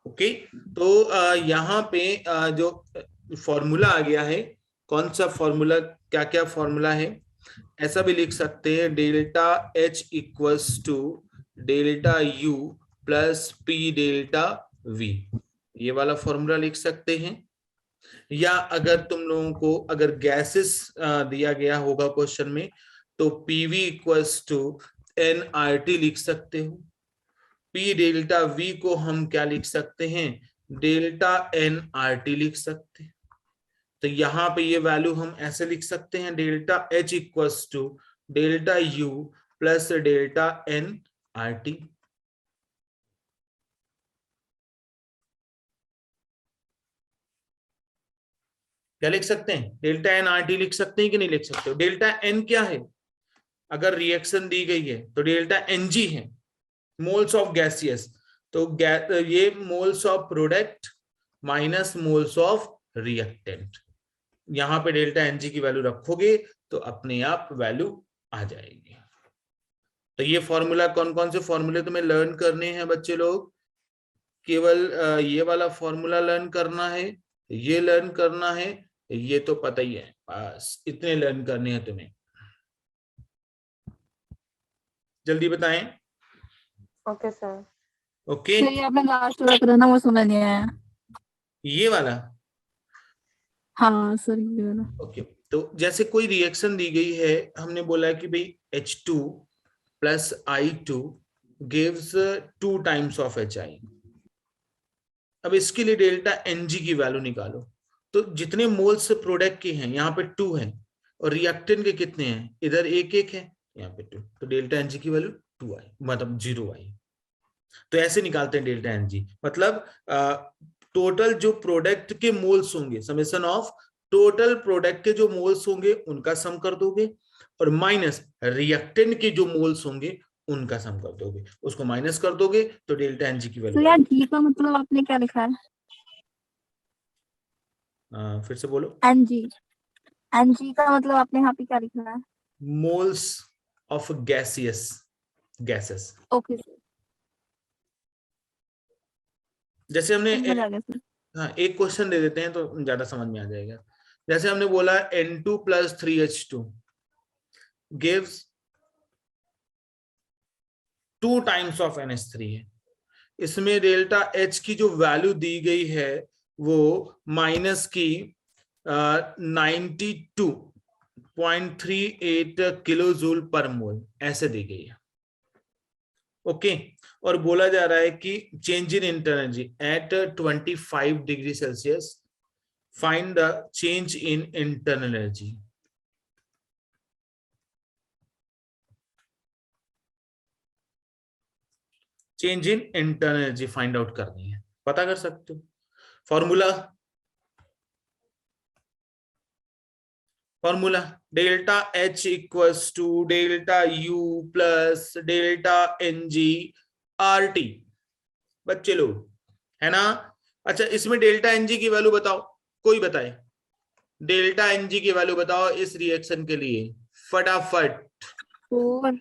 ओके। तो यहाँ पे जो फॉर्मूला आ गया है, कौन सा फॉर्मूला, क्या क्या फॉर्मूला है, ऐसा भी लिख सकते हैं, delta H equals to delta U plus P delta V, ये वाला फॉर्मूला लिख सकते हैं। या अगर तुम लोगों को अगर गैसेस दिया गया होगा क्वेश्चन में, तो PV इक्वल्स टू nRT लिख सकते हो। P डेल्टा V को हम क्या लिख सकते हैं, डेल्टा nRT लिख सकते हैं। तो यहाँ पे ये वैल्यू हम ऐसे लिख सकते हैं, delta H equals to delta U plus delta nRT। क्या लिख सकते हैं, डेल्टा nRT लिख सकते हैं कि नहीं लिख सकते हो। डेल्टा n क्या है, अगर रिएक्शन दी गई है तो डेल्टा Ng है, मोल्स ऑफ गैसियस, तो ये moles of product minus moles of reactant, यहाँ पे डेल्टा Ng की वैल्यू रखोगे तो अपने आप वैल्यू आ जाएगी। तो ये फॉर्मूला, कौन कौन से फॉर्मूले तुम्हें लर्न करने हैं बच्चे लोग, केवल ये वाला फॉर्मूला लर्न करना है, ये लर्न करना है, ये तो पता ही है, बस इतने लर्न करने हैं तुम्हें, जल्दी बताएं। Okay sir. ओके, ये आपने लास्ट वाला करा ना, वो समझ नहीं आया। ये वाला। हाँ सर, ये वाला। ओके, तो जैसे कोई रिएक्शन दी गई है, हमने बोला है कि भाई H2 plus I2 gives 2 times of HI। अब इसके लिए डेल्टा Ng की वैल्यू निकालो। तो जितने मोल्स प्रोडक्ट के हैं यहाँ पे 2 हैं, और रिएक्टेंट के कितने हैं, इधर एक एक है, यहाँ पे 2, तो डेल्टा Ng की वैल्यू 2 आई, मतलब 0 आई। तो ऐसे निकालते हैं डेल्टा Ng, मतलब टोटल जो प्रोडक्ट के मोल्स होंगे, समेशन ऑफ टोटल प्रोडक्ट के जो मोल्स होंगे उनका सम कर दोगे, और माइनस रिएक्टेंट के जो मोल्स होंगे उनका सम कर दोगे, उसको माइनस कर दोगे तो डेल्टा Ng की तो वैल्यू। यार जी का मतलब आपने क्या लिखा है? फिर से बोलो। एनजी, एनजी का मतलब आपने यहाँ पे क्या लिखा है? Moles of gaseous gases. Okay sir, जैसे हमने समझ आ गया सर। हाँ, एक क्वेश्चन दे देते हैं तो ज्यादा समझ में आ जाएगा। जैसे हमने बोला N2 plus 3H2 gives 2 times of NH3 है। इसमें डेल्टा H की जो वैल्यू दी गई है वो माइनस की 92.38 किलो जूल पर मोल ऐसे दी गई है। ओके, और बोला जा रहा है कि change in internal energy at 25 degree Celsius, find the change in internal energy. Change in internal energy find out करनी है, पता कर सकते हो। Formula delta H equals to delta U plus delta NG RT। बच्चे लोग, है ना? अच्छा, इसमें डेल्टा NG की वैल्यू बताओ, कोई बताए डेल्टा NG की वैल्यू बताओ इस रिएक्शन के लिए, फटाफट। 4,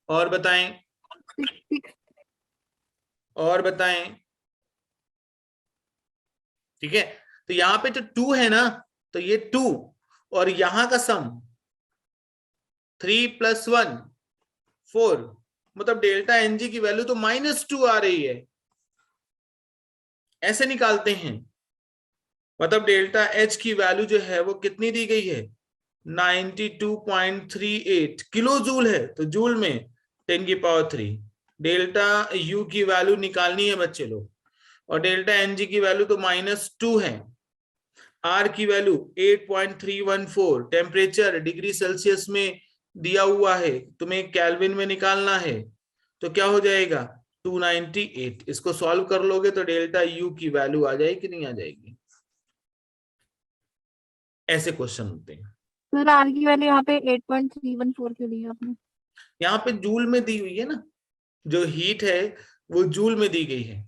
और बताएं, 6, और बताएं। ठीक है, तो यहां पे जो 2 है ना, तो ये 2 और यहां का सम 3 + 1 4, मतलब डेल्टा Ng की वैल्यू तो -2 आ रही है। ऐसे निकालते हैं, मतलब डेल्टा H की वैल्यू जो है वो कितनी दी गई है, 92.38 किलो जूल है, तो जूल में 10⁻³ डेल्टा U की वैल्यू निकालनी है बच्चे लोग, और डेल्टा Ng की वैल्यू तो -2 है, R की वैल्यू 8.314, टेम्परेचर डिग्री सेल्सियस में दिया हुआ है, तुम्हें केल्विन में निकालना है, तो क्या हो जाएगा 298। इसको सॉल्व कर लोगे तो डेल्टा U की वैल्यू आ जाएगी कि नहीं आ जाएगी? ऐसे क्वेश्चन होते हैं। सर आर की वैल्यू यहाँ पे 8.314 क्यों दी है आपने? यहाँ पे जूल में दी हुई है ना, जो हीट है वो जूल में दी गई है।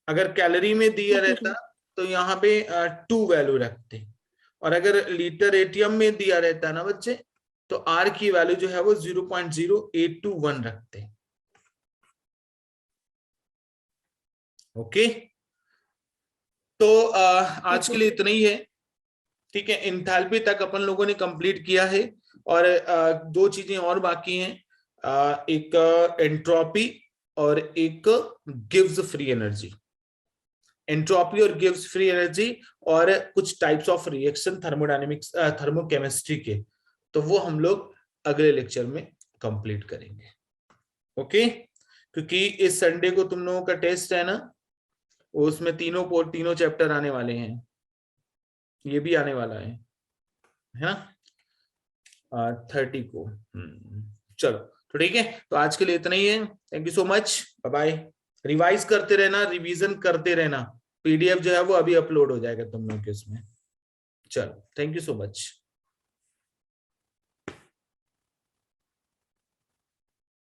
अगर कैलोरी में दिया रहता तो यहाँ पे 2 वैल्यू रखते, और अगर लीटर एटीएम में दिया रहता ना बच्चे, तो आर की वैल्यू जो है वो 0.0821 रखते। ओके, तो आज के लिए इतना ही है। ठीक है, एंथैल्पी तक अपन लोगों ने कंप्लीट किया है, और 2 चीजें और बाकी हैं, एक एंट्रोपी और एक गिव्स फ्री एनर्जी। एंट्रोपी और गिव्स फ्री एनर्जी, और कुछ types of reaction thermodynamics thermochemistry के, तो वो हम लोग अगले लेक्चर में कंप्लीट करेंगे। ओके, क्योंकि इस संडे को तुम लोगों का टेस्ट है ना, उसमें तीनों चैप्टर आने वाले हैं, ये भी आने वाला है ना 30 को। चलो, तो ठीक है, तो आज के लिए इतना ही है। Thank you so much, bye bye. Revise करते रहना, रिवीजन करते रहना, PDF जो है वो अभी अपलोड हो जाएगा तुम लोग के उसमें। चलो, थैंक यू सो मच।